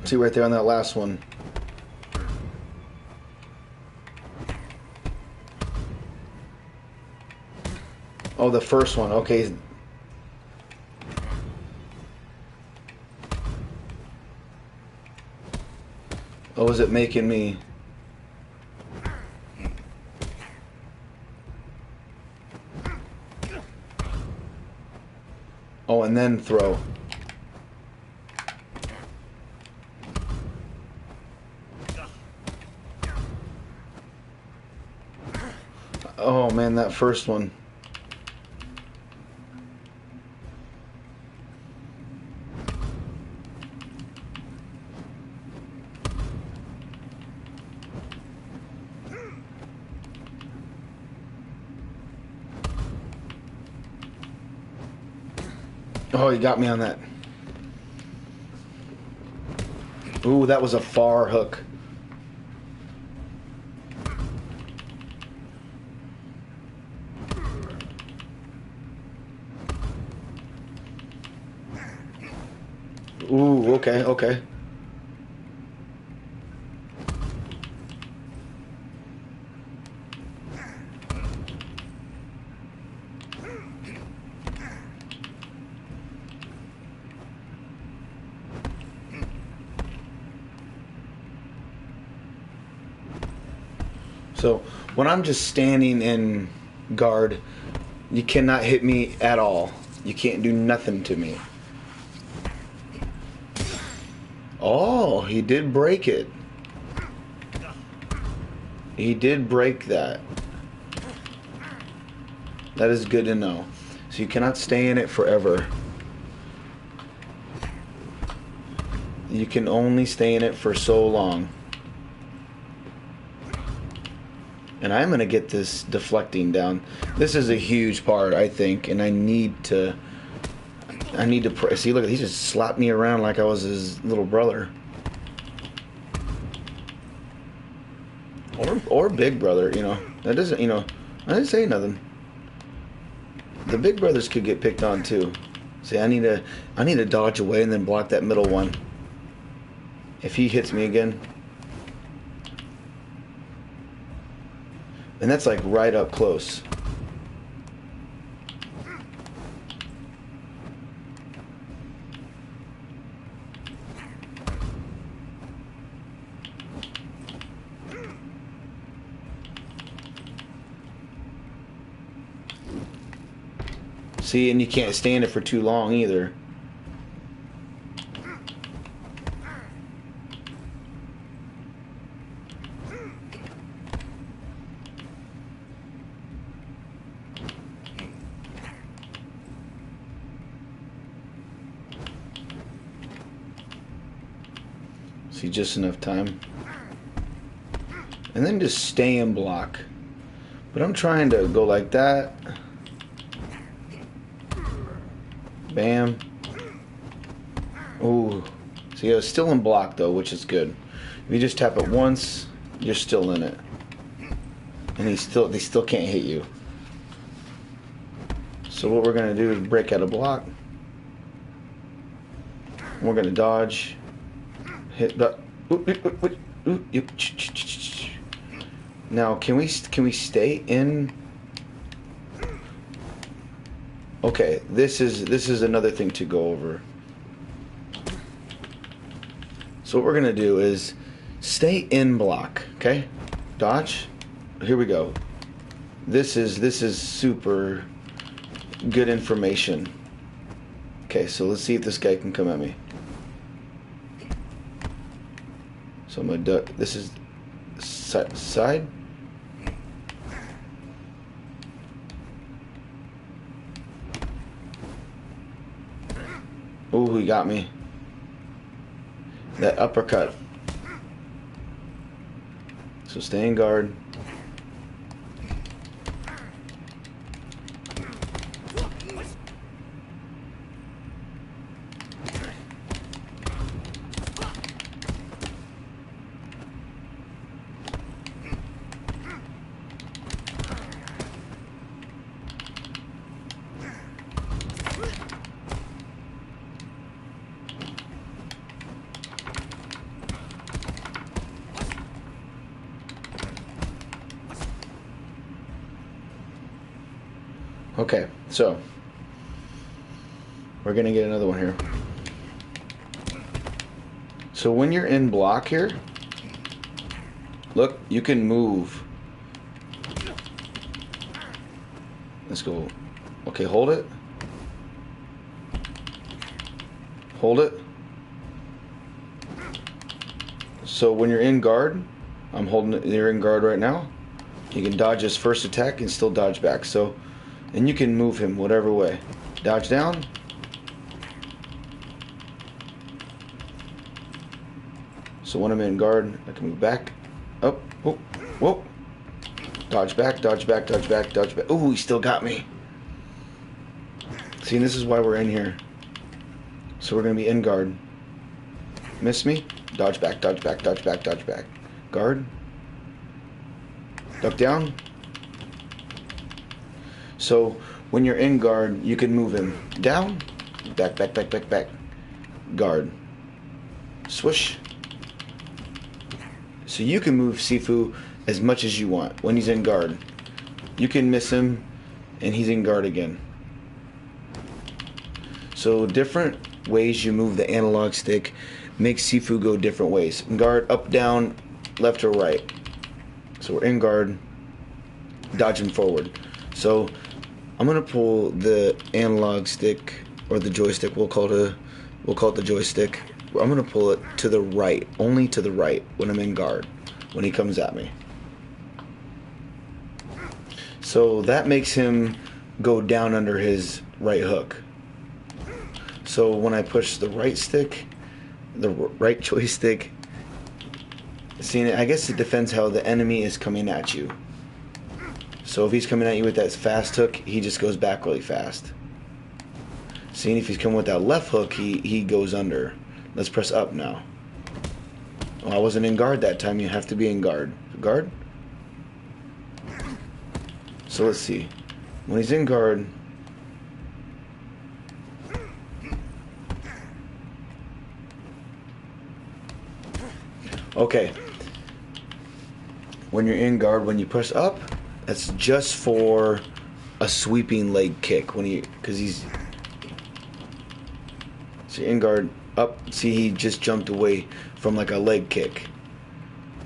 See right there on that last one. Oh, the first one. Okay. Oh, is it making me... Oh, and then throw. Oh man, that first one. Oh, you got me on that. Ooh, that was a far hook. Ooh, okay, okay. So when I'm just standing in guard, you cannot hit me at all. You can't do nothing to me. Oh, he did break it. He did break that. That is good to know. So you cannot stay in it forever. You can only stay in it for so long. And I'm gonna get this deflecting down. This is a huge part, I think, and I need to see, look, he just slapped me around like I was his little brother. Or big brother, you know. That doesn't, you know, I didn't say nothing. The big brothers could get picked on too. See, I need to dodge away and then block that middle one. If he hits me again. And that's like right up close. See, and you can't stand it for too long either. See, just enough time. And then just stay in block. But I'm trying to go like that. Bam. Ooh. See, I was still in block though, which is good. If you just tap it once, you're still in it. And they still can't hit you. So what we're gonna do is break out of block. We're gonna dodge. Hit the. Now, can we stay in? Okay, this is another thing to go over. So what we're gonna do is stay in block. Okay, dodge. Here we go. This is super good information. Okay, so let's see if this guy can come at me. So I'm gonna duck. This is side. Ooh, he got me. That uppercut. So stay in guard. Okay, so we're gonna get another one here. So when you're in block here, look, you can move. Let's go. Okay, hold it. Hold it. So when you're in guard, I'm holding it, you're in guard right now. You can dodge his first attack and still dodge back. So, and you can move him whatever way. Dodge down. So when I'm in guard, I can move back. Up. Whoa. Whoa. Dodge back, dodge back, dodge back, dodge back. Ooh, he still got me. See, and this is why we're in here. So we're going to be in guard. Miss me? Dodge back, dodge back, dodge back, dodge back. Guard. Duck down. So when you're in guard, you can move him down, back, back, back, back, back. Guard. Swish. So you can move Sifu as much as you want when he's in guard. You can miss him and he's in guard again. So different ways you move the analog stick makes Sifu go different ways. Guard, up, down, left or right. So we're in guard, dodging forward. So I'm gonna pull the analog stick or the joystick. We'll call it the joystick. I'm gonna pull it to the right, only to the right when I'm in guard, when he comes at me. So that makes him go down under his right hook. So when I push the right stick, the right joystick, see, I guess it depends how the enemy is coming at you. So if he's coming at you with that fast hook, he just goes back really fast. See, if he's coming with that left hook, he goes under. Let's press up now. Oh, I wasn't in guard that time. You have to be in guard. Guard? So let's see. When he's in guard, okay. When you're in guard, when you press up, that's just for a sweeping leg kick. When because he's, so you're in guard, up. See, he just jumped away from like a leg kick.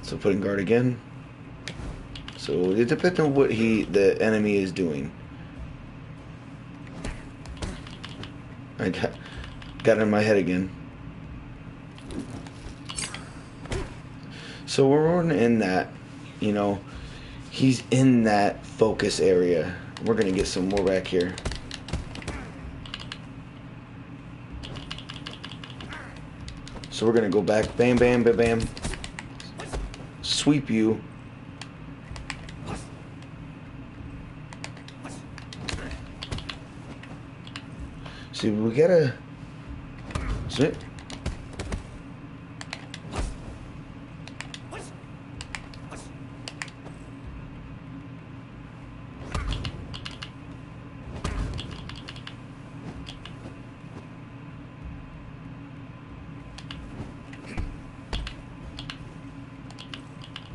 So put in guard again. So it depends on what the enemy is doing. I got it in my head again. So we're in that, you know, he's in that focus area. We're gonna get some more back here. So we're gonna go back, bam, bam, bam, bam. Sweep you. See, we gotta... Sit.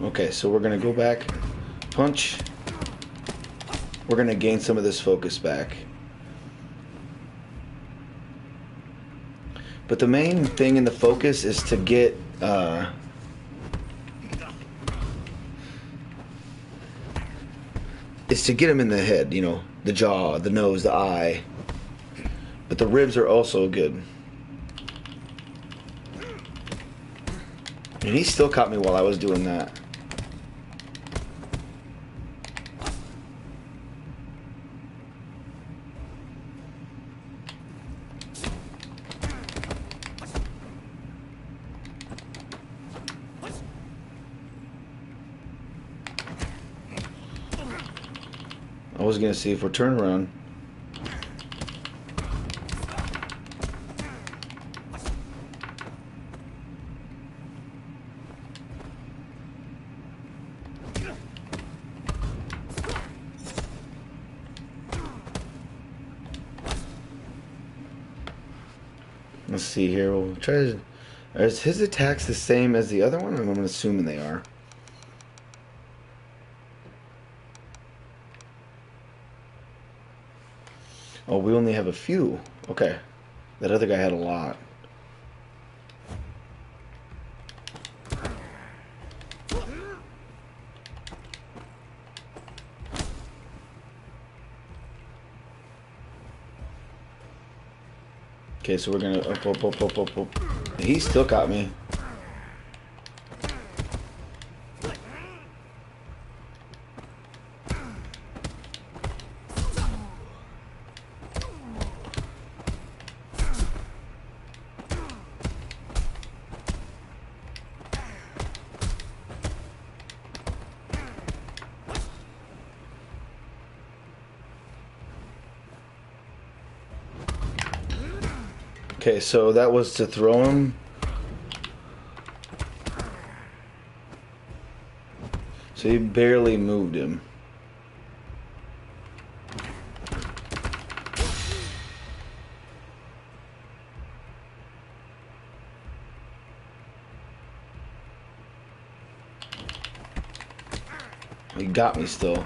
Okay, so we're gonna go back, punch. We're gonna gain some of this focus back. But the main thing in the focus is to get him in the head, you know, the jaw, the nose, the eye. But the ribs are also good. And he still caught me while I was doing that. I was gonna see if we're turn around. Let's see here. We'll try to. Is his attacks the same as the other one? I'm assuming they are. Oh, we only have a few. Okay. That other guy had a lot. Okay, so we're gonna up. He still caught me. Okay, so that was to throw him. So he barely moved him. He got me still.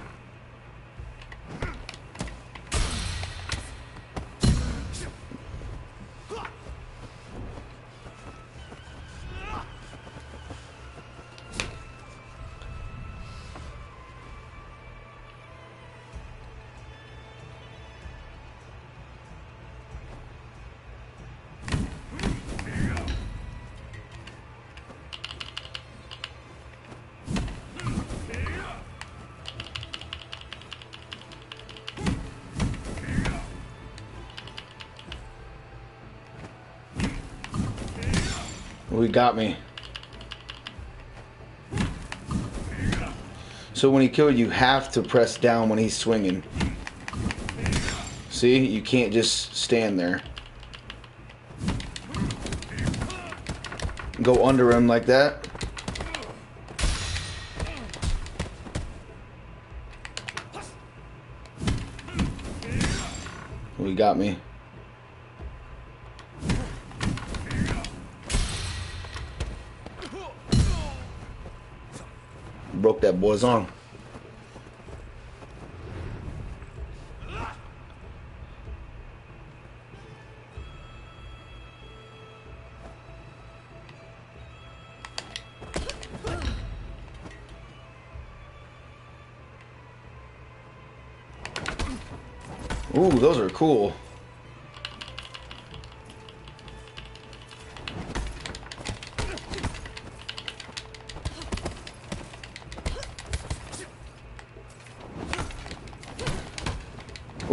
He got me. So when he killed you, have to press down when he's swinging. See? You can't just stand there. Go under him like that. He got me. Broke that boy's arm. Ooh, those are cool.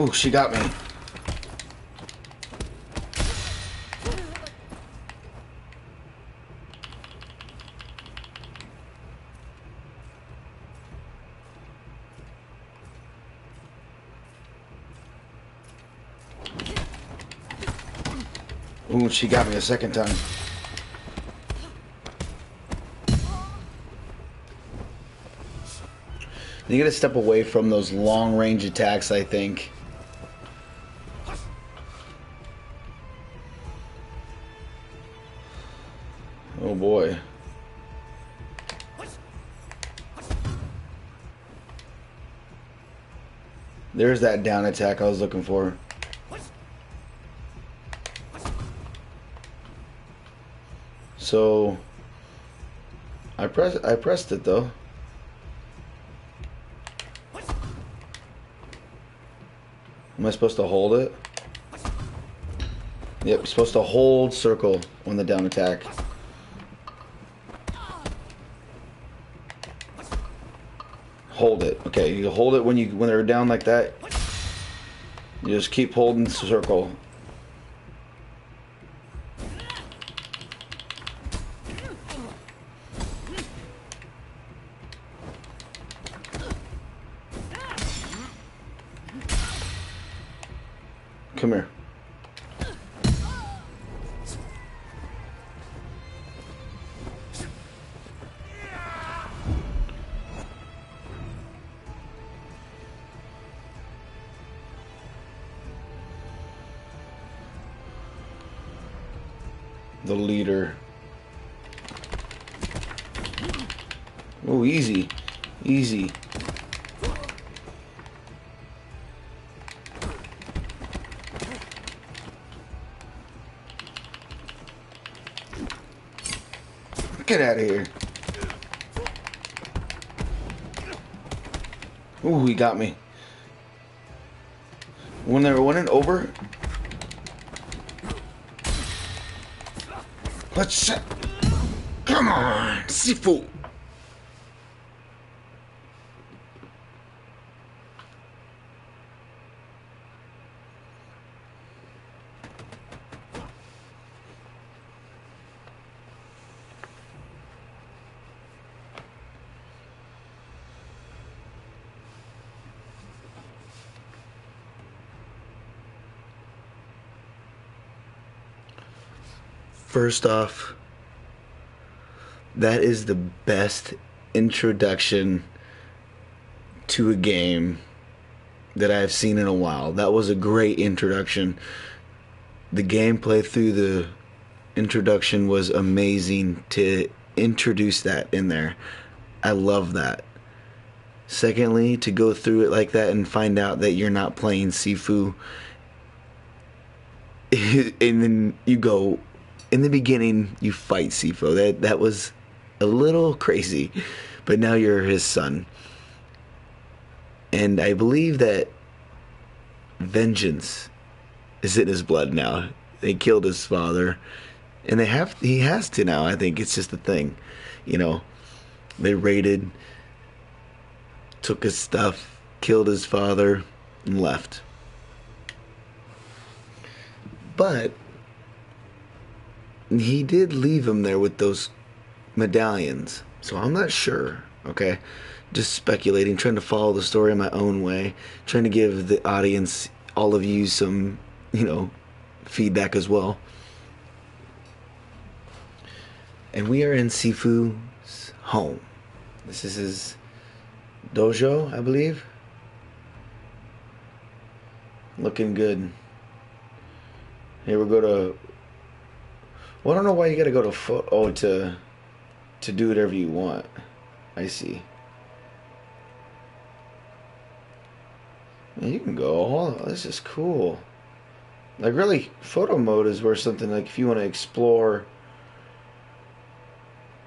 Ooh, she got me. Ooh, she got me a second time. You gotta step away from those long range attacks, I think. Oh boy. There's that down attack I was looking for. So I pressed it though. Am I supposed to hold it? Yep, you're supposed to hold circle on the down attack. Hold it. Okay, you hold it when they're down like that. You just keep holding circle. Come here. The leader. Oh, easy. Easy. Get out of here. Ooh, he got me. When they were winning over. Let's. Come on, Sifu. First off, that is the best introduction to a game that I've seen in a while. That was a great introduction. The gameplay through the introduction was amazing to introduce that in there. I love that. Secondly, to go through it like that and find out that you're not playing Sifu, and then you go, in the beginning, you fight Sifu. That was a little crazy, but now you're his son. And I believe that vengeance is in his blood now. They killed his father, and he has to now. I think it's just a thing, you know. They raided, took his stuff, killed his father, and left. But he did leave him there with those medallions. So I'm not sure, okay? Just speculating, trying to follow the story in my own way, trying to give the audience, all of you, some, feedback as well. And we are in Sifu's home. This is his dojo, I believe. Looking good. Here we go to... Well, I don't know why you gotta go to to do whatever you want. I see. You can go. Oh, this is cool. Like, really, photo mode is where something, like, if you want to explore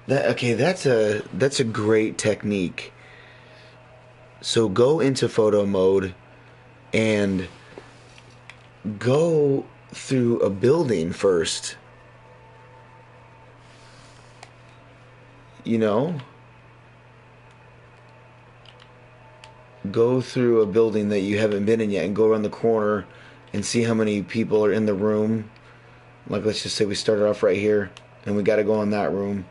that. Okay, that's a great technique. So go into photo mode and go through a building first. go through a building that you haven't been in yet and go around the corner and see how many people are in the room. Like, let's just say we started off right here and we got to go in that room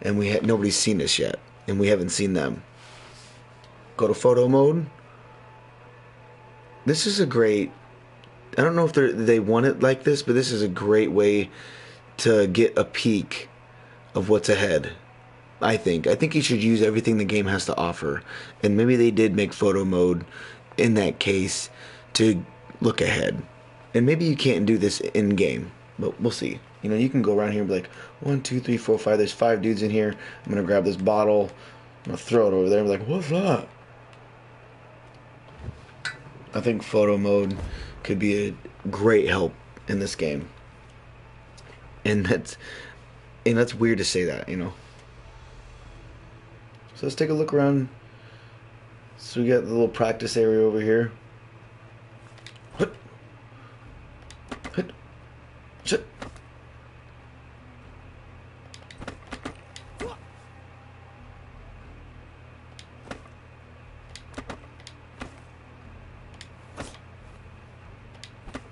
and nobody's seen us yet and we haven't seen them. Go to photo mode. This is a great, I don't know if they want it like this, but this is a great way to get a peek of what's ahead. I think you should use everything the game has to offer, and maybe they did make photo mode in that case to look ahead. And maybe you can't do this in game, but we'll see. You know, you can go around here and be like, 1, 2, 3, 4, 5. There's 5 dudes in here. I'm gonna grab this bottle. I'm gonna throw it over there and be like, what's that? I think photo mode could be a great help in this game, and that's weird to say that, you know. So let's take a look around. So we got the little practice area over here. Hut. Hut. Shut.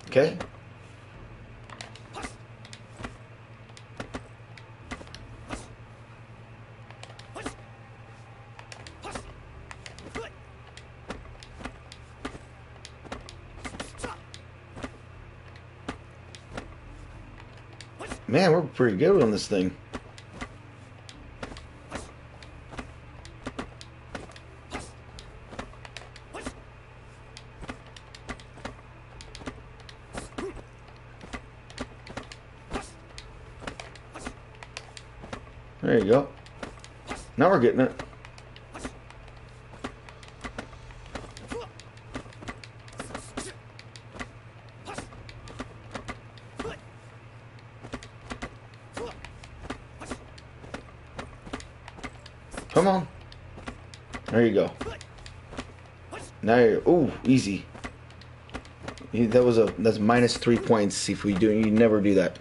Okay. Man, we're pretty good on this thing. There you go. Now we're getting it. Come on. There you go. Now you're, ooh, easy. That's minus 3 points, Sifu. You never do that.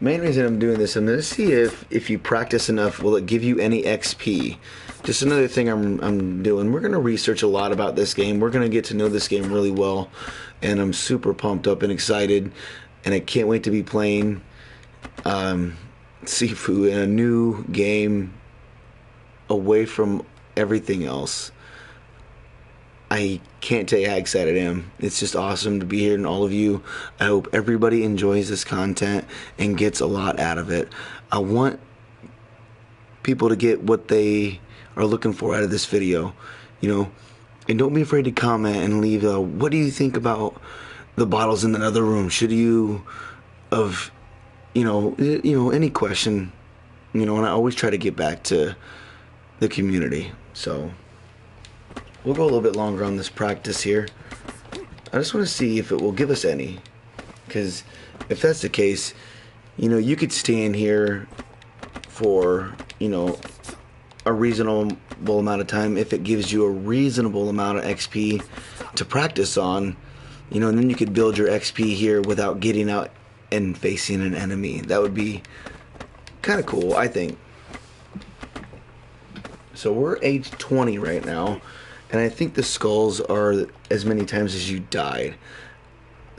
Main reason I'm doing this, I'm going to see if you practice enough, will it give you any XP? Just another thing I'm doing. We're going to research a lot about this game. We're going to get to know this game really well, and I'm super pumped up and excited, and I can't wait to be playing Sifu in a new game away from everything else. I can't tell you how excited I am. It's just awesome to be here and all of you. I hope everybody enjoys this content and gets a lot out of it. I want people to get what they are looking for out of this video, you know, and don't be afraid to comment and leave what do you think about the bottles in the other room? Should you of you know any question, you know, and I always try to get back to the community. So we'll go a little bit longer on this practice here. I just want to see if it will give us any, because if that's the case, you know, you could stand here for, you know, a reasonable amount of time if it gives you a reasonable amount of XP to practice on, you know, and then you could build your XP here without getting out and facing an enemy. That would be kind of cool, I think. So we're age 20 right now, and I think the skulls are as many times as you died.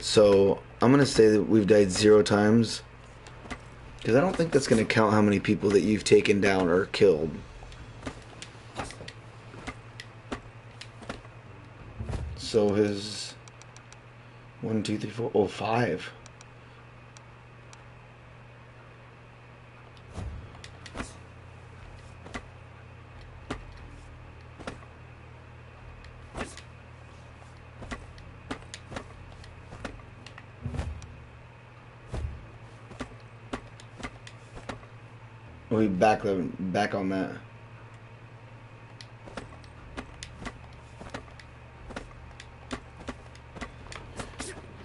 So I'm going to say that we've died 0 times, because I don't think that's going to count how many people that you've taken down or killed. So his 1, 2, 3, 4, oh, 5. We back on that.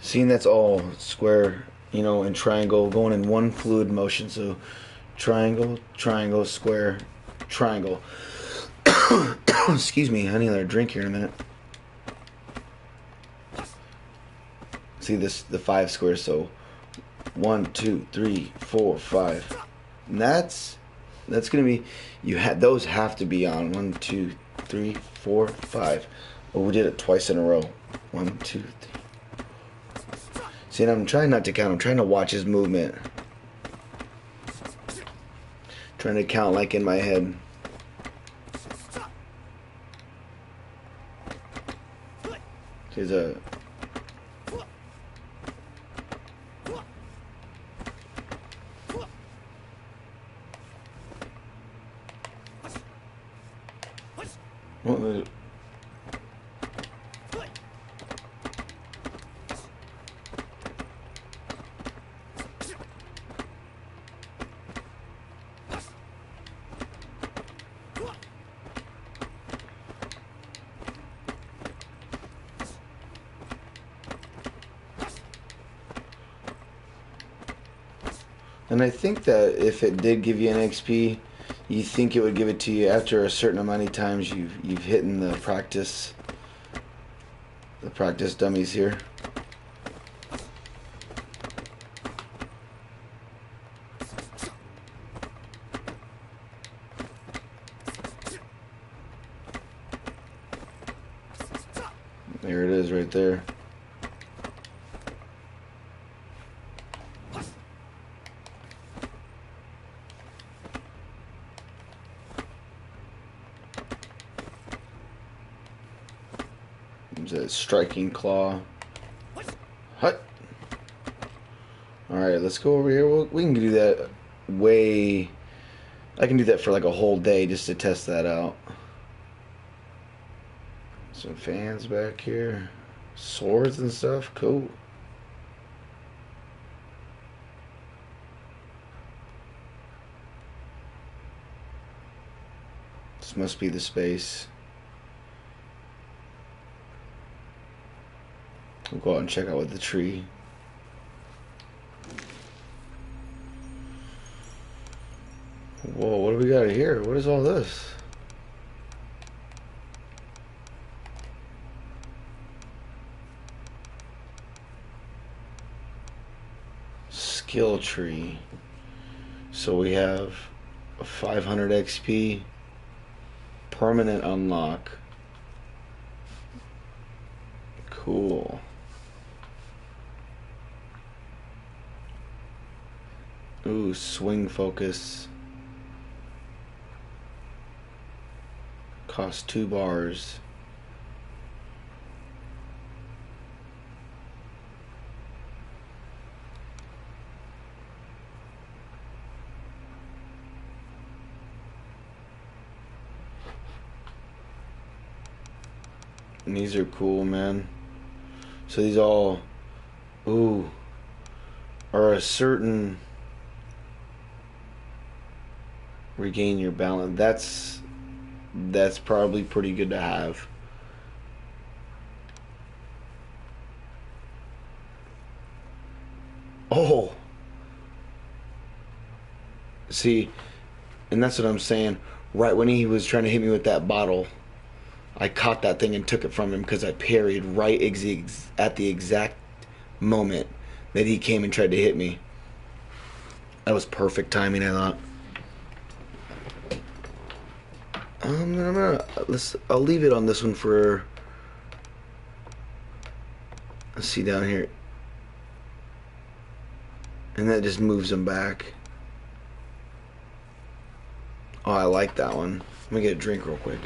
Seeing that's all square, you know, and triangle going in one fluid motion. So triangle, triangle, square, triangle. Excuse me, I need another drink here in a minute. See this, the 5 squares, so 1, 2, 3, 4, 5. And that's gonna be, those have to be on 1, 2, 3, 4, 5. Oh, we did it twice in a row. 1, 2, 3. See, and I'm trying not to count. I'm trying to watch his movement. Trying to count like in my head. There's a... What? And I think that if it did give you an XP, you think it would give it to you after a certain amount of times you've hit the practice dummies here. There it is right there. There's a striking claw. Hut. Alright, let's go over here. We can do that way... I can do that for like a whole day just to test that out. Some fans back here. Swords and stuff. Cool. This must be the space. We'll go out and check out with the tree. Whoa, what do we got here? What is all this? Skill tree. So we have a 500 XP permanent unlock. Cool. Ooh, swing focus. Cost 2 bars. And these are cool, man. So these all, ooh, are a certain regain your balance. That's probably pretty good to have. Oh, see, and that's what I'm saying. Right when he was trying to hit me with that bottle, I caught that thing and took it from him because I parried right at the exact moment that he came and tried to hit me. That was perfect timing, I thought. I'll leave it on this one for... Let's see down here. And that just moves him back. Oh, I like that one. Let me get a drink real quick.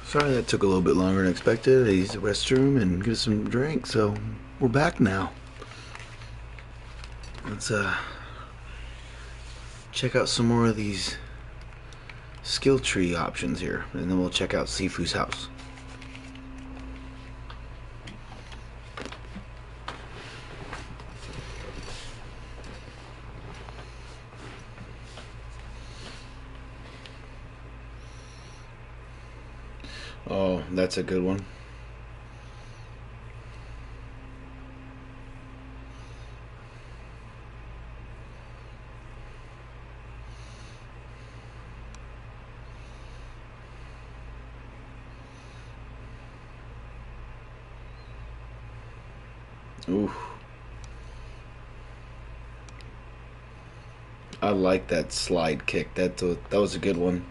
Sorry that took a little bit longer than expected. I used the restroom and get some drink, so we're back now. Let's check out some more of these skill tree options here, and then we'll check out Sifu's house. Oh, that's a good one. Ooh. I like that slide kick. That was a good one.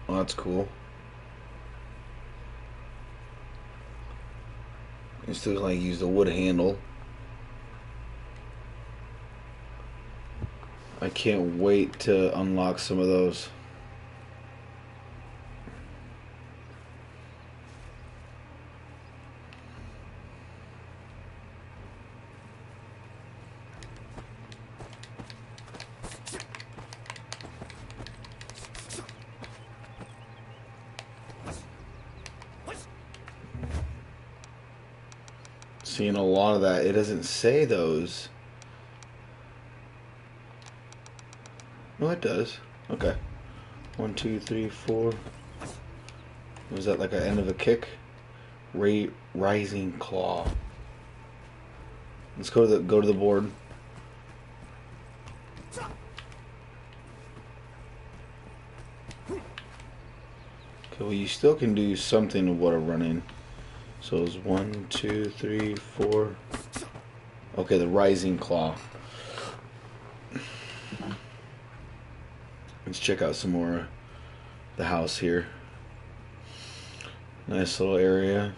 Oh, that's cool. You still like use the wood handle. I can't wait to unlock some of those. Seeing a lot of that. It doesn't say those. No, it does. Okay. 1, 2, 3, 4. Was that like an end of a kick? Rising claw. Let's go to the board. Okay, well, you still can do something of what a running. So it's 1, 2, 3, 4. Okay, the rising claw. Let's check out some more of the house here. Nice little area.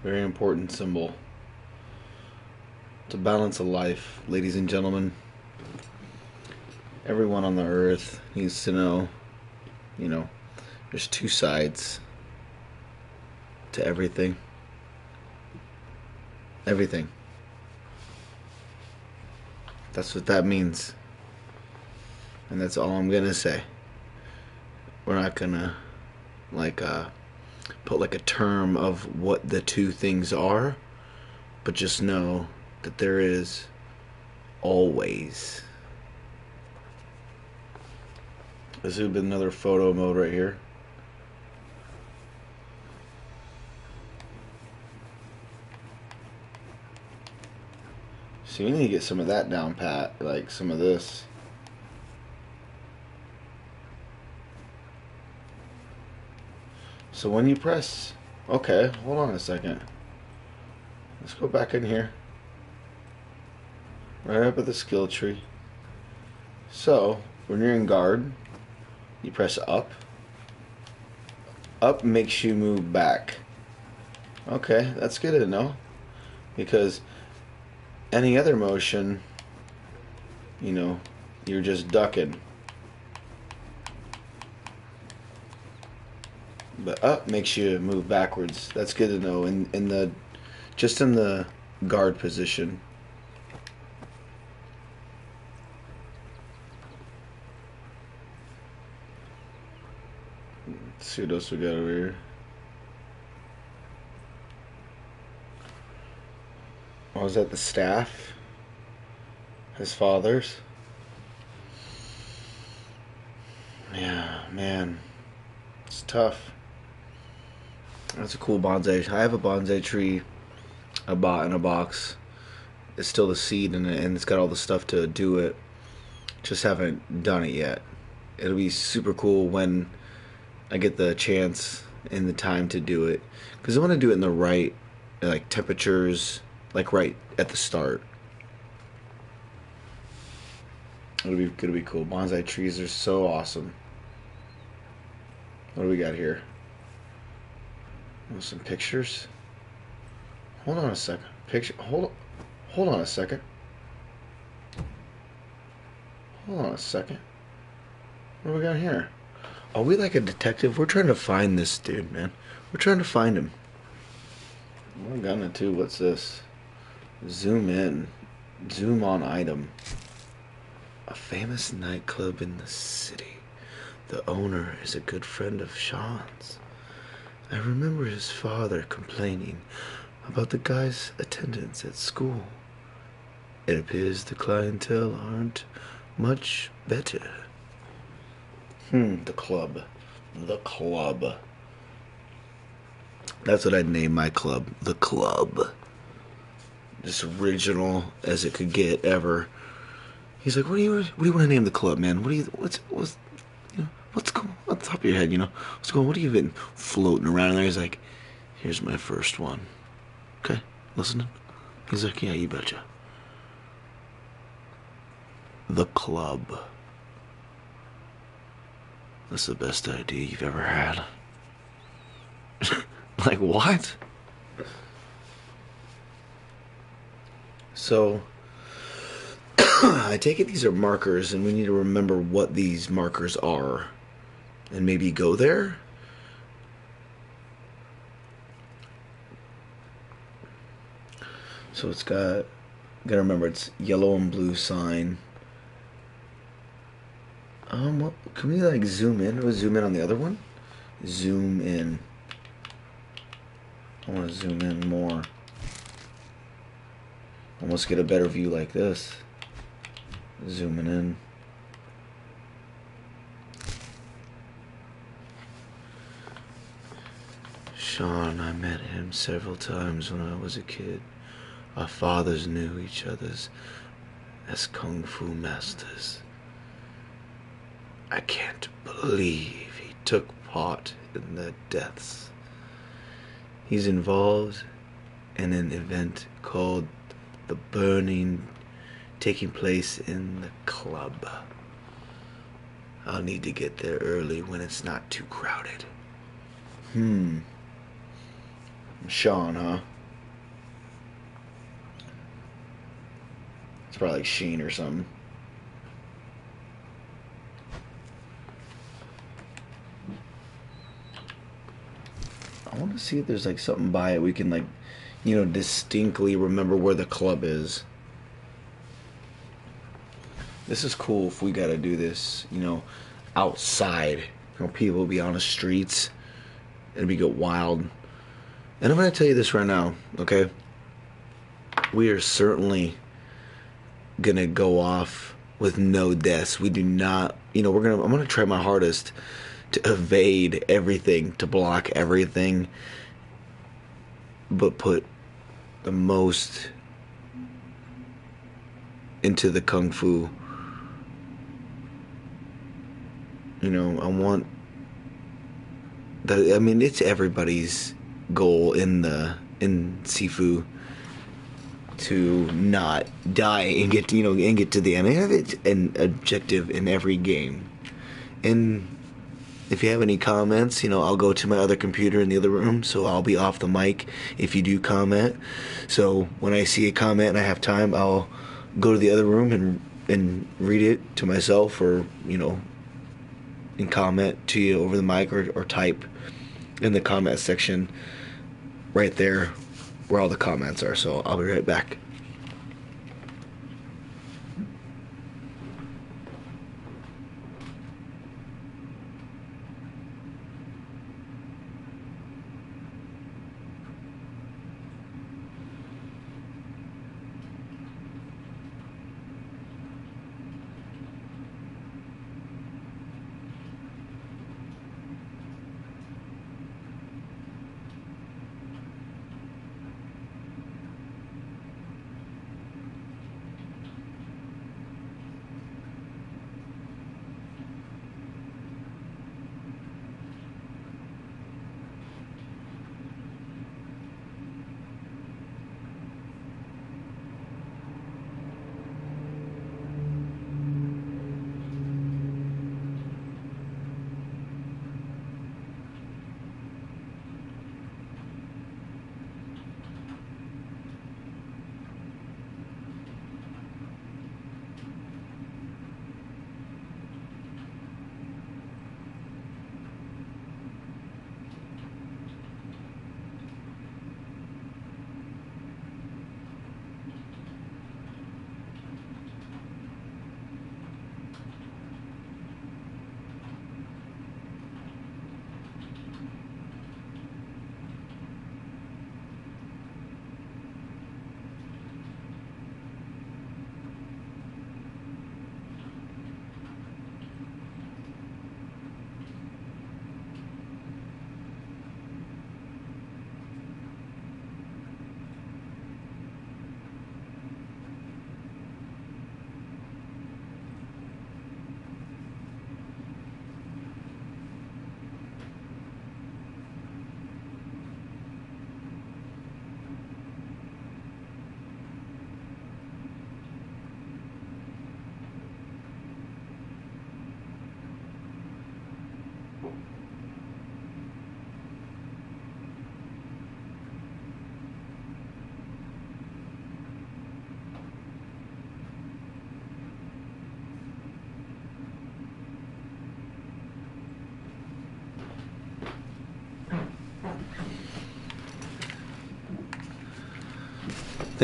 Very important symbol. To balance of life, ladies and gentlemen. Everyone on the earth needs to know, you know, there's two sides to everything. Everything. That's what that means. And that's all I'm gonna say. We're not gonna put like a term of what the two things are, but just know that there is always. This would be another photo mode right here. So we need to get some of that down pat, like some of this. So when you press, okay, hold on a second. Let's go back in here. Right up at the skill tree. So when you're in guard, you press up. Up makes you move back. Okay, that's good to know. Because any other motion, you know, you're just ducking. But up makes you move backwards. That's good to know. In the just in the guard position. Let's see what else we got over here. Oh, is that the staff? His father's? Yeah, man. It's tough. That's a cool bonsai. I have a bonsai tree I bought in a box. It's still the seed in it, and it's got all the stuff to do it. Just haven't done it yet. It'll be super cool when I get the chance and the time to do it. Because I want to do it in the right, like, temperatures, like right at the start. It'll be cool. Bonsai trees are so awesome. What do we got here? Oh, some pictures. Hold on a second. Hold on a second. Hold on a second. What do we got here? Are we like a detective? We're trying to find this dude, man. We're trying to find him. We're gonna too. What's this? Zoom in. Zoom on item. A famous nightclub in the city. The owner is a good friend of Sean's. I remember his father complaining about the guy's attendance at school. It appears the clientele aren't much better. The club. The club. That's what I'd name my club. The club. Just original as it could get ever. He's like, what do you want to name the club, man? What's going on top of your head, what have you been floating around in there? He's like, here's my first one. Okay, listening? He's like, yeah, you betcha. The club. That's the best idea you've ever had. Like, what? So, I take it these are markers, and we need to remember what these markers are. And maybe go there? So it's gotta remember it's yellow and blue sign. What, can we like zoom in? Or zoom in on the other one? Zoom in. I want to zoom in more. Almost get a better view like this. Zooming in. Sean, I met him several times when I was a kid. Our fathers knew each other's as kung fu masters. I can't believe he took part in their deaths. He's involved in an event called The Burning, taking place in the club. I'll need to get there early when it's not too crowded. Sean, huh? It's probably like Sheen or something. I want to see if there's like something by it we can like, distinctly remember where the club is. This is cool if we gotta do this, outside. People will be on the streets. It'll be get wild. And I'm gonna tell you this right now, okay? We are certainly gonna go off with no deaths. We do not, I'm gonna try my hardest to evade everything, to block everything, but put the most into the kung fu. I want it's everybody's goal in Sifu to not die and get to the end. It's an objective in every game. And if you have any comments, I'll go to my other computer in the other room, so I'll be off the mic if you do comment. So when I see a comment and I have time, I'll go to the other room and read it to myself, or and comment to you over the mic, or type in the comment section right there where all the comments are. So I'll be right back.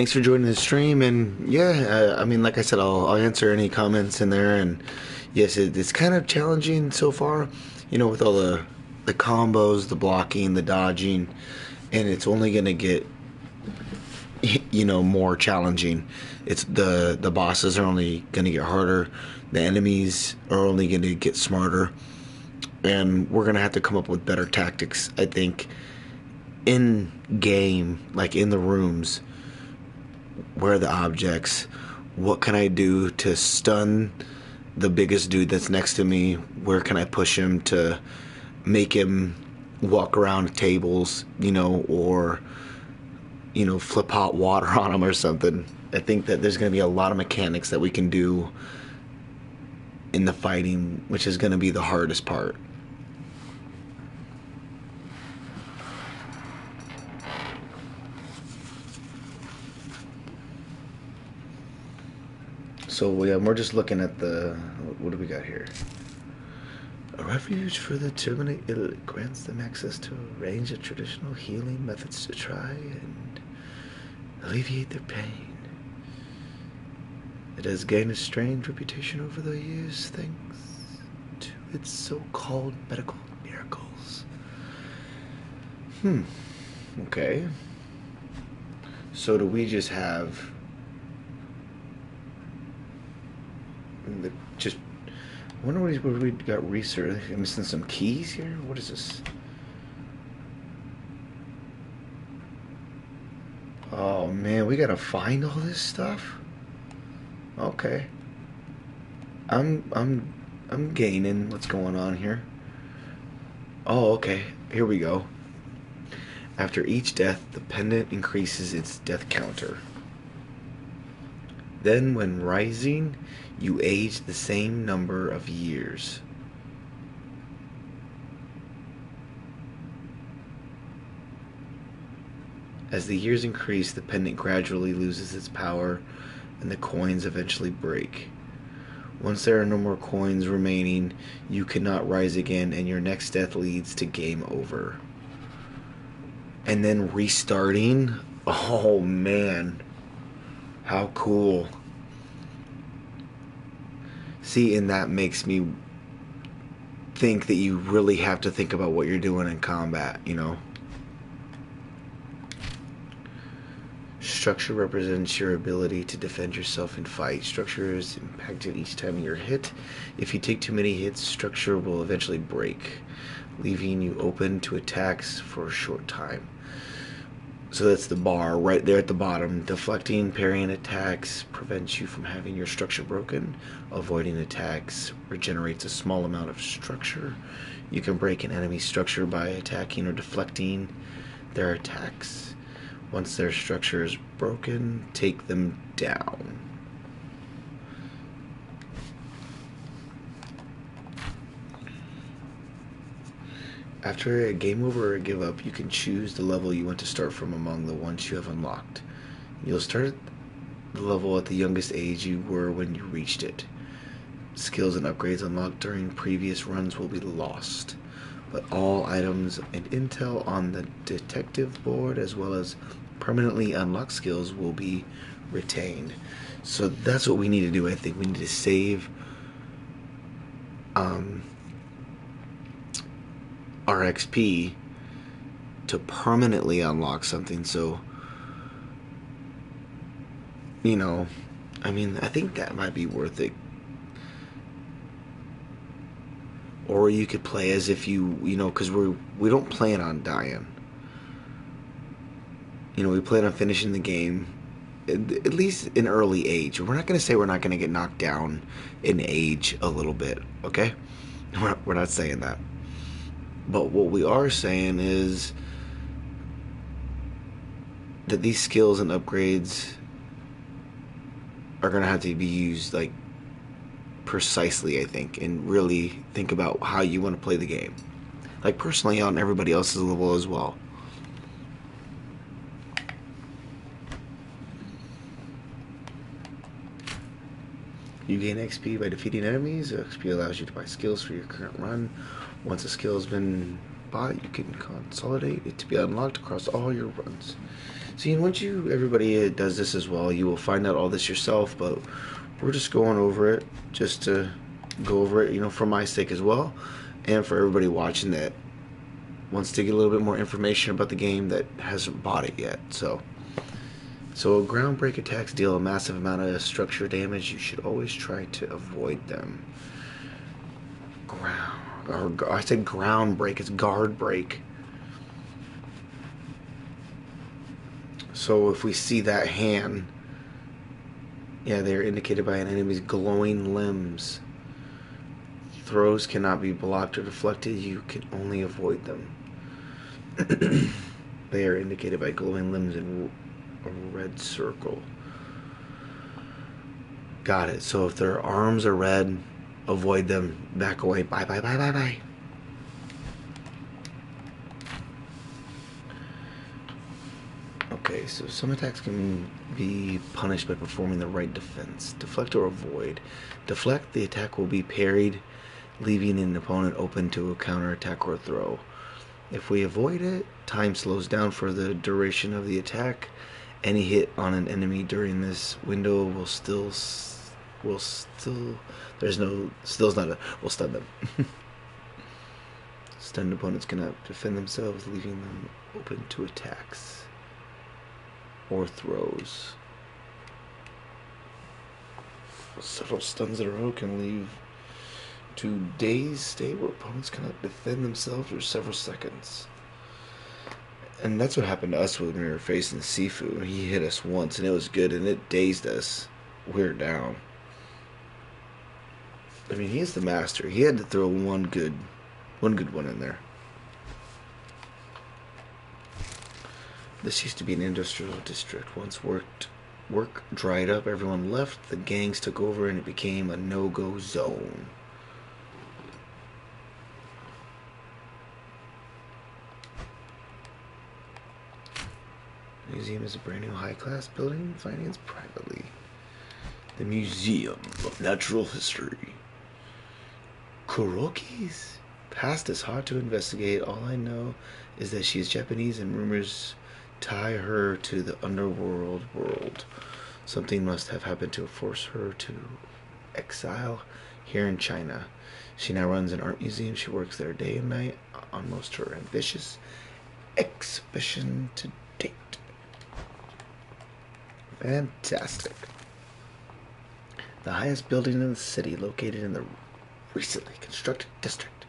thanks for joining the stream. And yeah, I mean, like I said, I'll answer any comments in there. And yes, it's kind of challenging so far, with all the combos, the blocking, the dodging, and it's only gonna get more challenging. It's the bosses are only gonna get harder, the enemies are only gonna get smarter, and we're gonna have to come up with better tactics, I think, in game, like in the rooms. Where are the objects? What can I do to stun the biggest dude that's next to me? Where can I push him to make him walk around tables, or flip hot water on him or something? I think that there's going to be a lot of mechanics that we can do in the fighting, which is going to be the hardest part. So yeah, we're just looking at what do we got here? A refuge for the terminally ill. It grants them access to a range of traditional healing methods to try and alleviate their pain. It has gained a strange reputation over the years thanks to its so-called medical miracles. Okay. So do we just have I wonder what we got research. I'm missing some keys here. What is this? Oh man, we gotta find all this stuff. Okay. I'm gaining what's going on here. Oh, okay. Here we go. After each death, the pendant increases its death counter. Then, when rising, you age the same number of years. As the years increase, the pendant gradually loses its power, and the coins eventually break. Once there are no more coins remaining, you cannot rise again, and your next death leads to game over. And then restarting? Oh man. How cool. See, and that makes me think that you really have to think about what you're doing in combat, Structure represents your ability to defend yourself in fight. Structure is impacted each time you're hit. If you take too many hits, structure will eventually break, leaving you open to attacks for a short time. So that's the bar right there at the bottom. Deflecting, parrying attacks prevents you from having your structure broken. Avoiding attacks regenerates a small amount of structure. You can break an enemy's structure by attacking or deflecting their attacks. Once their structure is broken, take them down. After a game over or a give up, you can choose the level you want to start from among the ones you have unlocked. You'll start the level at the youngest age you were when you reached it. Skills and upgrades unlocked during previous runs will be lost, but all items and intel on the detective board as well as permanently unlocked skills will be retained. So that's what we need to do. I think we need to save our XP to permanently unlock something. So I think that might be worth it. Or you could play as if because we don't plan on dying. We plan on finishing the game at least in early age. We're not going to say we're not going to get knocked down in age a little bit, okay? We're not saying that. But what we are saying is that these skills and upgrades are going to have to be used precisely, I think, and really think about how you want to play the game. Personally on everybody else's level as well. You gain XP by defeating enemies. XP allows you to buy skills for your current run. Once a skill has been bot, you can consolidate it to be unlocked across all your runs. See, and once everybody does this as well, you will find out all this yourself, but we're just going over it just to go over it, for my sake as well, and for everybody watching that wants to get a little bit more information about the game that hasn't bought it yet. So ground break attacks deal a massive amount of structure damage. You should always try to avoid them. I said ground break, it's guard break. So if we see that hand, yeah, they are indicated by an enemy's glowing limbs. Throws cannot be blocked or deflected. You can only avoid them. They are indicated by glowing limbs in a red circle. Got it. So if their arms are red, avoid them. Back away. Bye, bye, bye, bye, bye. Okay, so some attacks can be punished by performing the right defense. Deflect or avoid. Deflect, the attack will be parried, leaving an opponent open to a counterattack or throw. If we avoid it, time slows down for the duration of the attack. Any hit on an enemy during this window will stun them. Stunned opponents cannot defend themselves, leaving them open to attacks or throws. Several stuns in a row can leave to dazed state where opponents cannot defend themselves for several seconds. And that's what happened to us when we were facing Sifu. He hit us once and it was good and it dazed us. We were down. I mean, he's the master. He had to throw one good one in there. This used to be an industrial district. Once work dried up, everyone left, the gangs took over, and it became a no-go zone. The museum is a brand new high-class building financed privately. The Museum of Natural History. Kuroki's past is hard to investigate. All I know is that she is Japanese and rumors tie her to the underworld world. Something must have happened to force her to exile here in China. She now runs an art museum. She works there day and night on most her ambitious exhibition to date. Fantastic. The highest building in the city, located in the recently constructed district,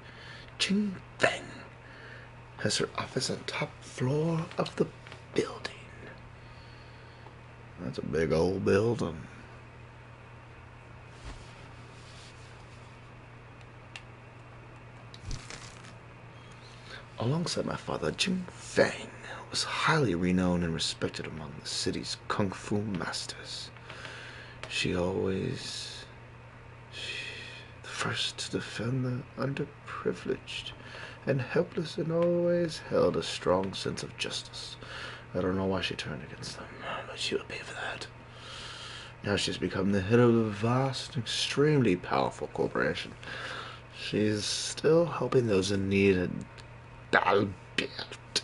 Qingfeng, has her office on top floor of the building. That's a big old building. Alongside my father, Qingfeng was highly renowned and respected among the city's kung fu masters. She always the first to defend the underprivileged and helpless, and always held a strong sense of justice. I don't know why she turned against them, but she will pay for that. Now she's become the head of a vast, extremely powerful corporation. She's still helping those in need, and albeit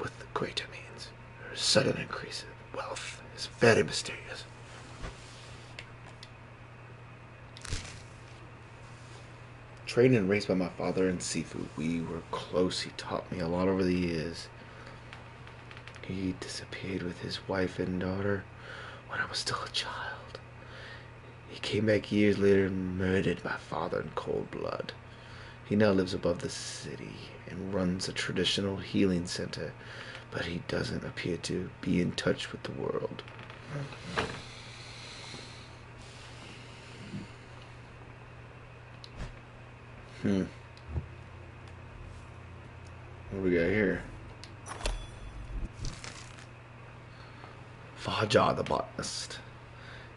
with the greater means. Her sudden increase in wealth is very mysterious. Trained and raised by my father in Sifu, we were close. He taught me a lot over the years. He disappeared with his wife and daughter when I was still a child. He came back years later and murdered my father in cold blood. He now lives above the city and runs a traditional healing center, but he doesn't appear to be in touch with the world. What do we got here? Faja the botanist.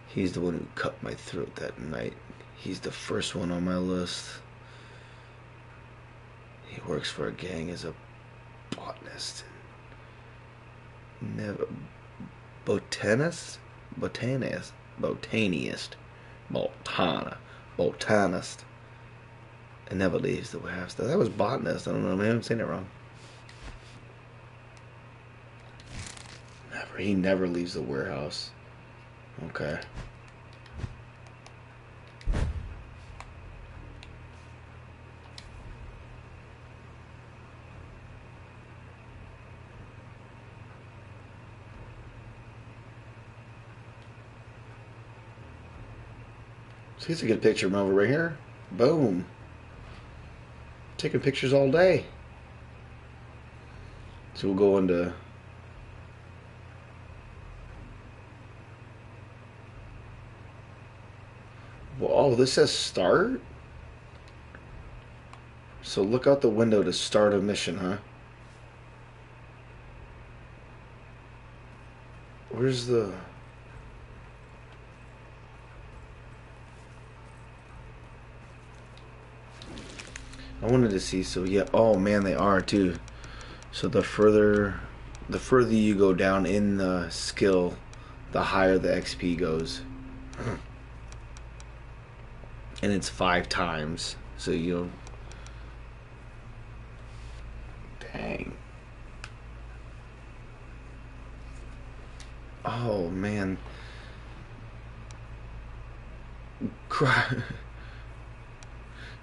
He's the one who cut my throat that night. He's the first one on my list. He works for a gang as a botanist. Never botanist? Botanist. It never leaves the warehouse. That was botanist. I don't know. Maybe I'm saying it wrong. Never. He never leaves the warehouse. Okay. So here's a good picture of him over right here. Boom. Taking pictures all day. So we'll go into... Well, oh, this says start? So look out the window to start a mission, huh? Where's the... I wanted to see, so yeah, oh man, they are too. So the further you go down in the skill, the higher the XP goes. And it's 5 times. So you... Dang. Oh man.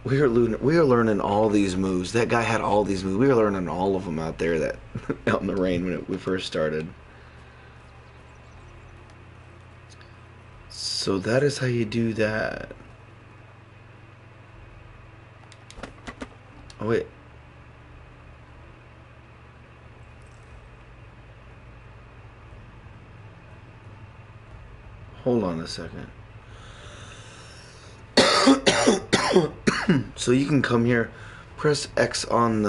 We are learning all these moves. That guy had all these moves. We were learning all of them out there, that out in the rain when we first started. So that is how you do that. Oh wait. Hold on a second. So you can come here, press X on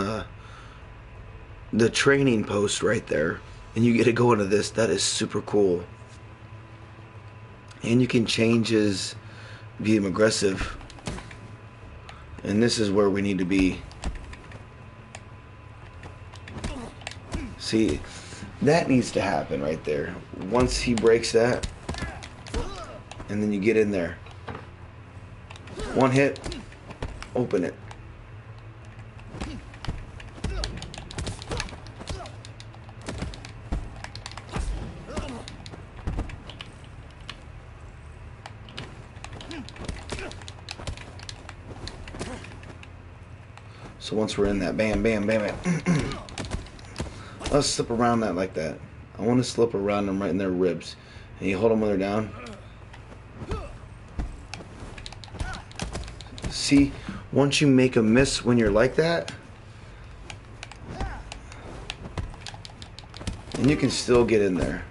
the training post right there, and you get to go into this. That is super cool. And you can change his being aggressive. And this is where we need to be. See, that needs to happen right there. Once he breaks that, and then you get in there. One hit, open it. So once we're in that, bam, bam, bam, bam. Let's slip around that like that. I want to slip around them right in their ribs. And you hold them when they're down. See, once you make a miss when you're like that, and you can still get in there.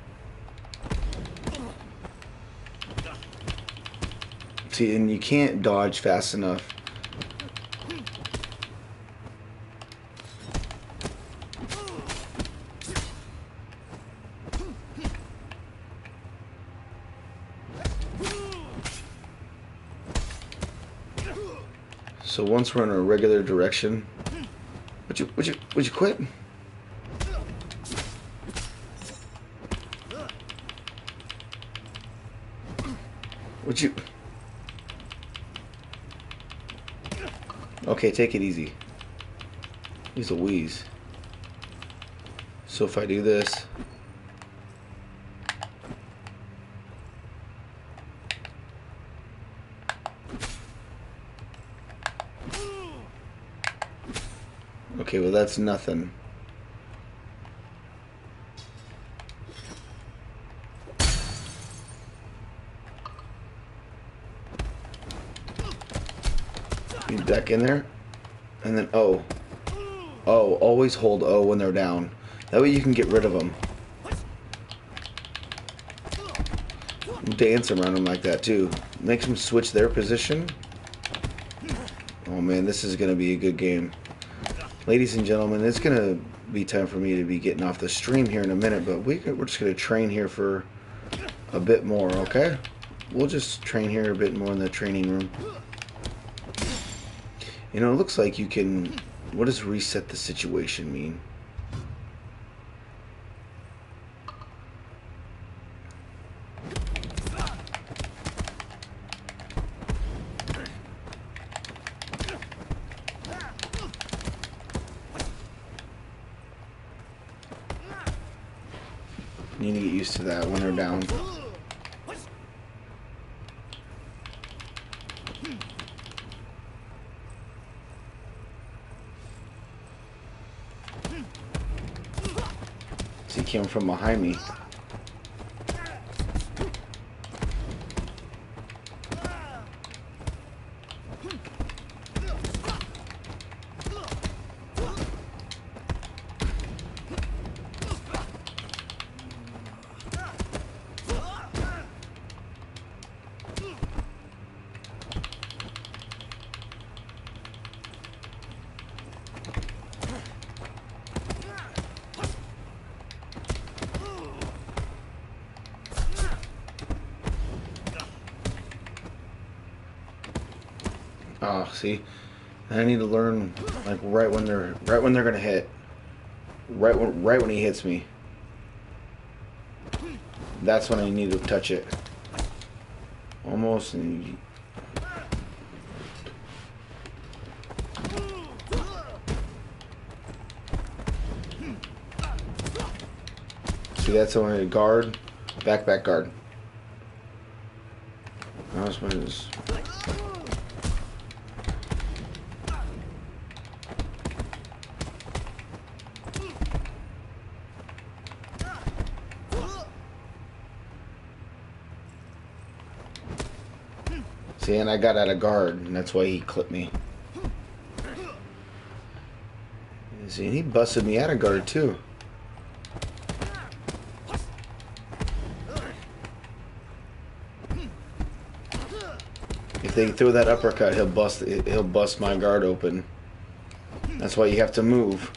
See, and you can't dodge fast enough. So once we're in a regular direction, would you quit? Would you? Okay, take it easy. He's a wheeze. So if I do this, okay, well that's nothing. You back in there, and then O. O, always hold O when they're down. That way you can get rid of them. Dance around them like that too. Makes them switch their position. Oh man, this is going to be a good game. Ladies and gentlemen, it's going to be time for me to be getting off the stream here in a minute, but we're just going to train here for a bit more, okay? We'll just train here a bit more in the training room. You know, it looks like you can... What does reset the situation mean? need to get used to that when they're down. See, he came from behind me. Oh, see, I need to learn like right when they're gonna hit, right when he hits me. That's when I need to touch it. Almost. See, that's only a guard, back guard. I was supposed to just... See, and I got out of guard, and that's why he clipped me. See, and he busted me out of guard, too. If they throw that uppercut, he'll bust my guard open. That's why you have to move.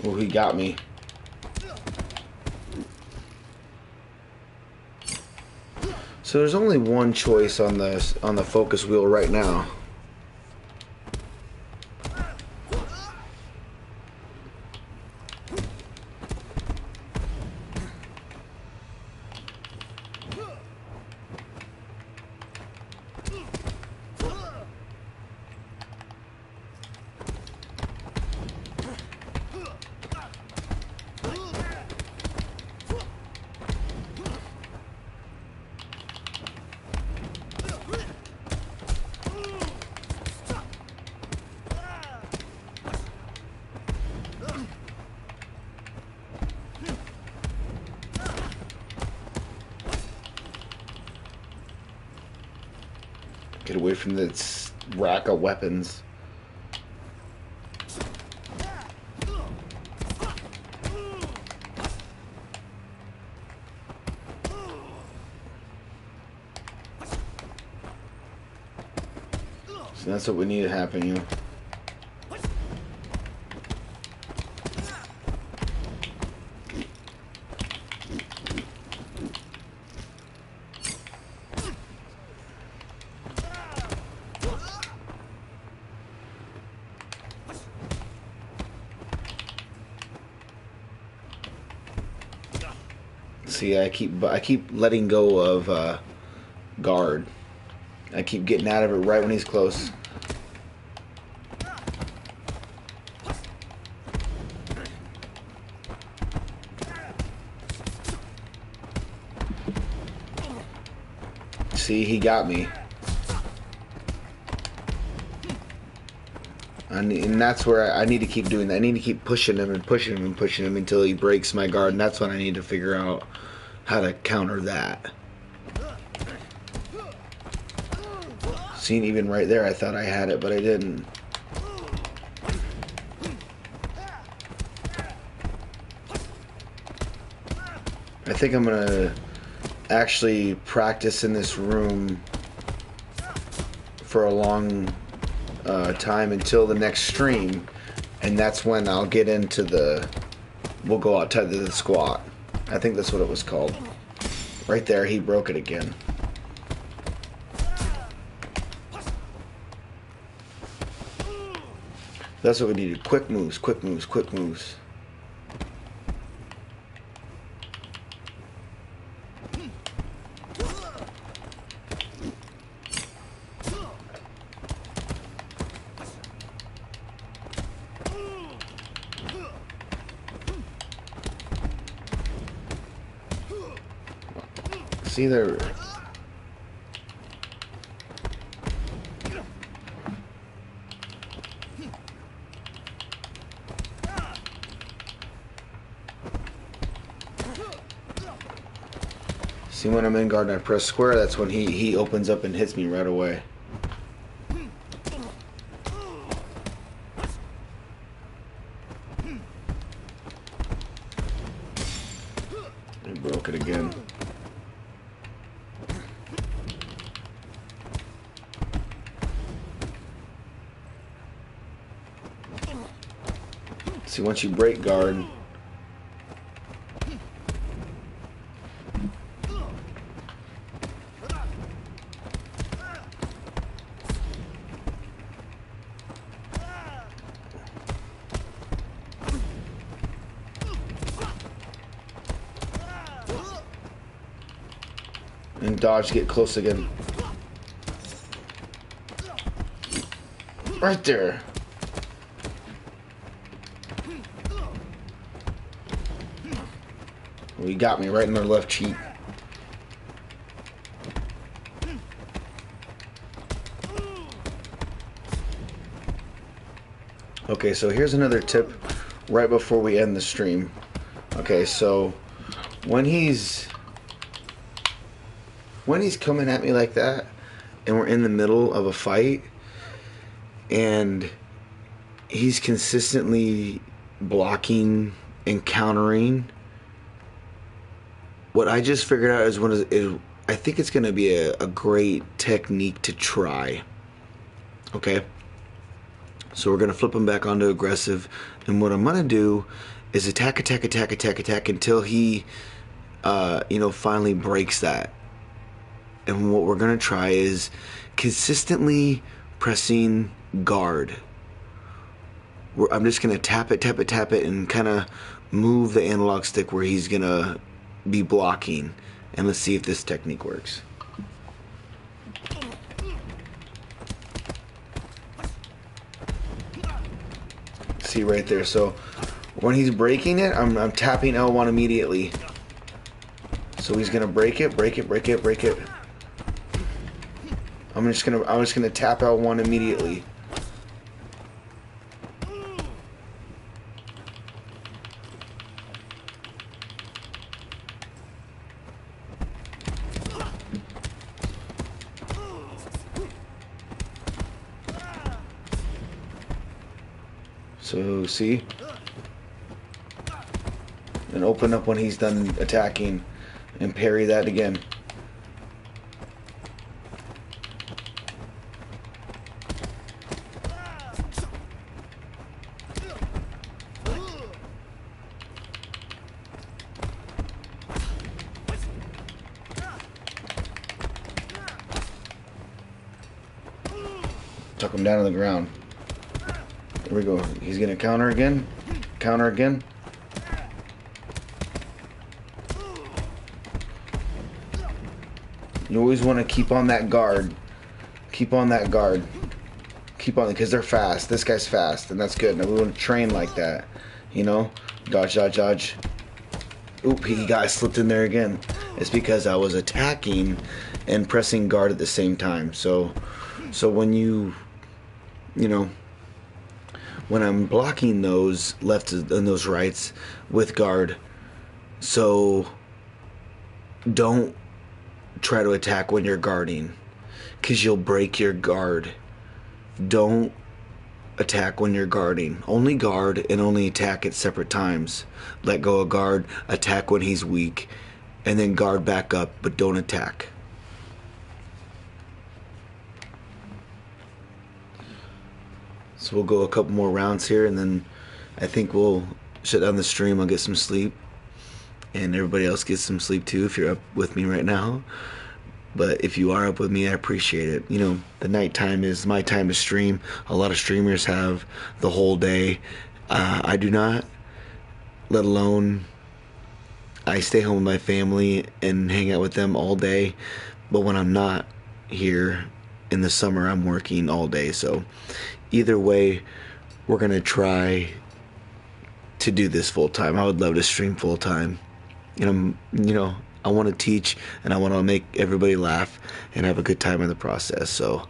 Oh, he got me. So there's only one choice on the focus wheel right now. Get away from this rack of weapons. So that's what we need to happen, you know. See, I keep letting go of guard. I keep getting out of it right when he's close. See, he got me. And that's where I need to keep doing that. I need to keep pushing him and pushing him and pushing him until he breaks my guard. And that's when I need to figure out how to counter that. See, even right there, I thought I had it, but I didn't. I think I'm going to actually practice in this room for a long time until the next stream, and that's when I'll get into we'll go outside to the squat. I think that's what it was called. Right there, he broke it again. That's what we needed. Quick moves, quick moves, quick moves. See there. See, when I'm in guard and I press square, that's when he opens up and hits me right away. I broke it again. See, once you break guard, and dodge, get close again. Right there. Well, he got me right in the left cheek. Okay, so here's another tip right before we end the stream. Okay, so when he's coming at me like that and we're in the middle of a fight and he's consistently blocking and countering, what I just figured out is I think it's going to be a great technique to try. Okay, so we're going to flip him back onto aggressive, and what I'm going to do is attack until he finally breaks that. And what we're going to try is consistently pressing guard. I'm just going to tap it, and kind of move the analog stick where he's going to be blocking. And let's see if this technique works. See right there. So when he's breaking it, I'm tapping L1 immediately. So he's going to break it. I'm just gonna tap L1 immediately. So see? And open up when he's done attacking and parry that again. Tuck him down on the ground. Here we go. He's gonna counter again. Counter again. You always want to keep on that guard. Keep on that guard. Keep on, because they're fast. This guy's fast, and that's good. Now we want to train like that. You know? Dodge, dodge, dodge. Oop, he got slipped in there again. It's because I was attacking and pressing guard at the same time. So when when I'm blocking those lefts and those rights with guard, so don't try to attack when you're guarding, because you'll break your guard. Don't attack when you're guarding. Only guard and only attack at separate times. Let go of guard, attack when he's weak, and then guard back up, but don't attack. So we'll go a couple more rounds here, and then I think we'll shut down the stream. I'll get some sleep, and everybody else gets some sleep too if you're up with me right now. But if you are up with me, I appreciate it. You know, the nighttime is my time to stream. A lot of streamers have the whole day. I do not, let alone I stay home with my family and hang out with them all day. But when I'm not here in the summer, I'm working all day. So either way, we're going to try to do this full time. I would love to stream full time. And I want to teach, and I want to make everybody laugh and have a good time in the process. So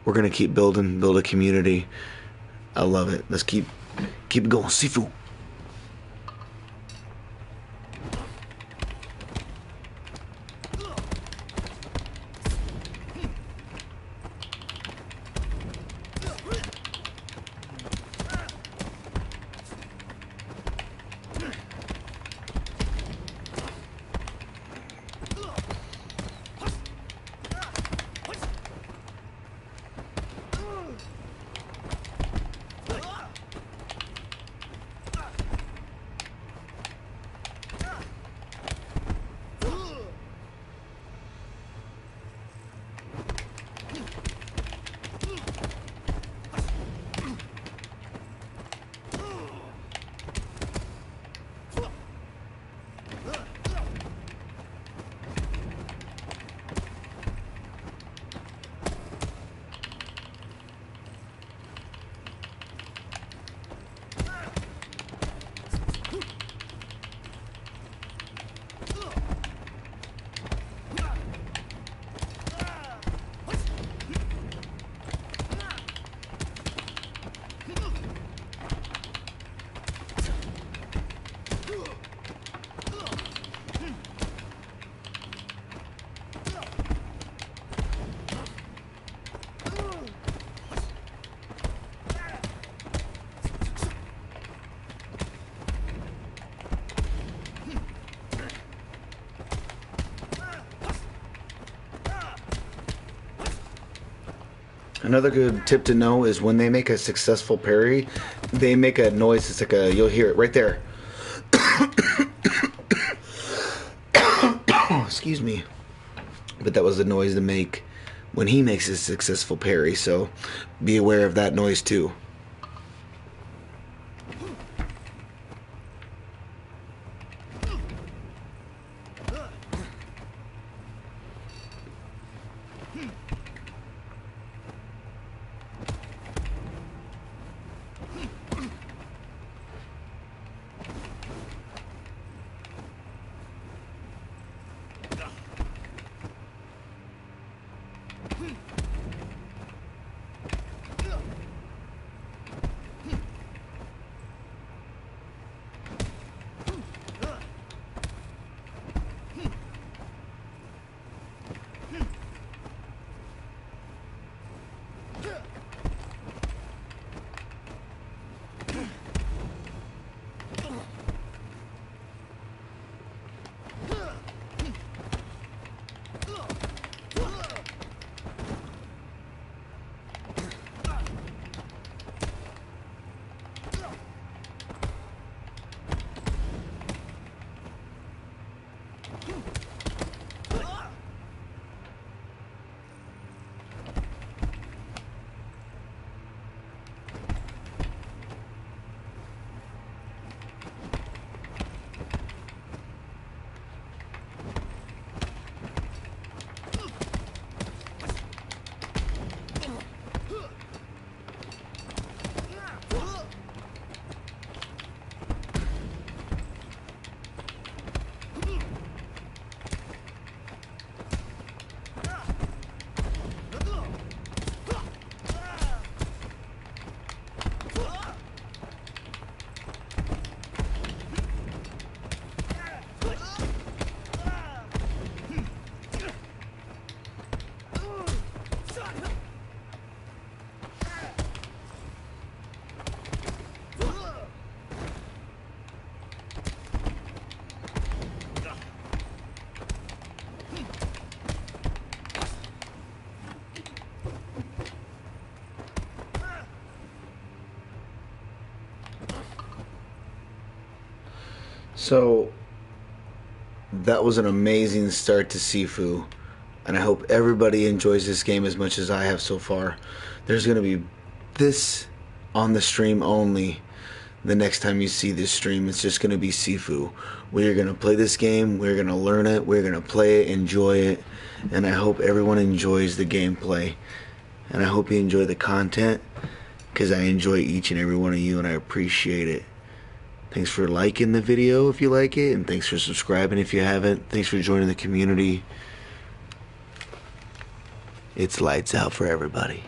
we're gonna keep build a community. I love it. Let's keep it going, Sifu. Another good tip to know is when they make a successful parry, they make a noise. It's like you'll hear it right there. Excuse me. But that was the noise to make when he makes a successful parry. So be aware of that noise too. So that was an amazing start to Sifu, and I hope everybody enjoys this game as much as I have so far. There's going to be this on the stream only. The next time you see this stream, it's just going to be Sifu. We're going to play this game, we're going to learn it, we're going to play it, enjoy it, and I hope everyone enjoys the gameplay. And I hope you enjoy the content, because I enjoy each and every one of you, and I appreciate it. Thanks for liking the video if you like it, and thanks for subscribing if you haven't. Thanks for joining the community. It's lights out for everybody.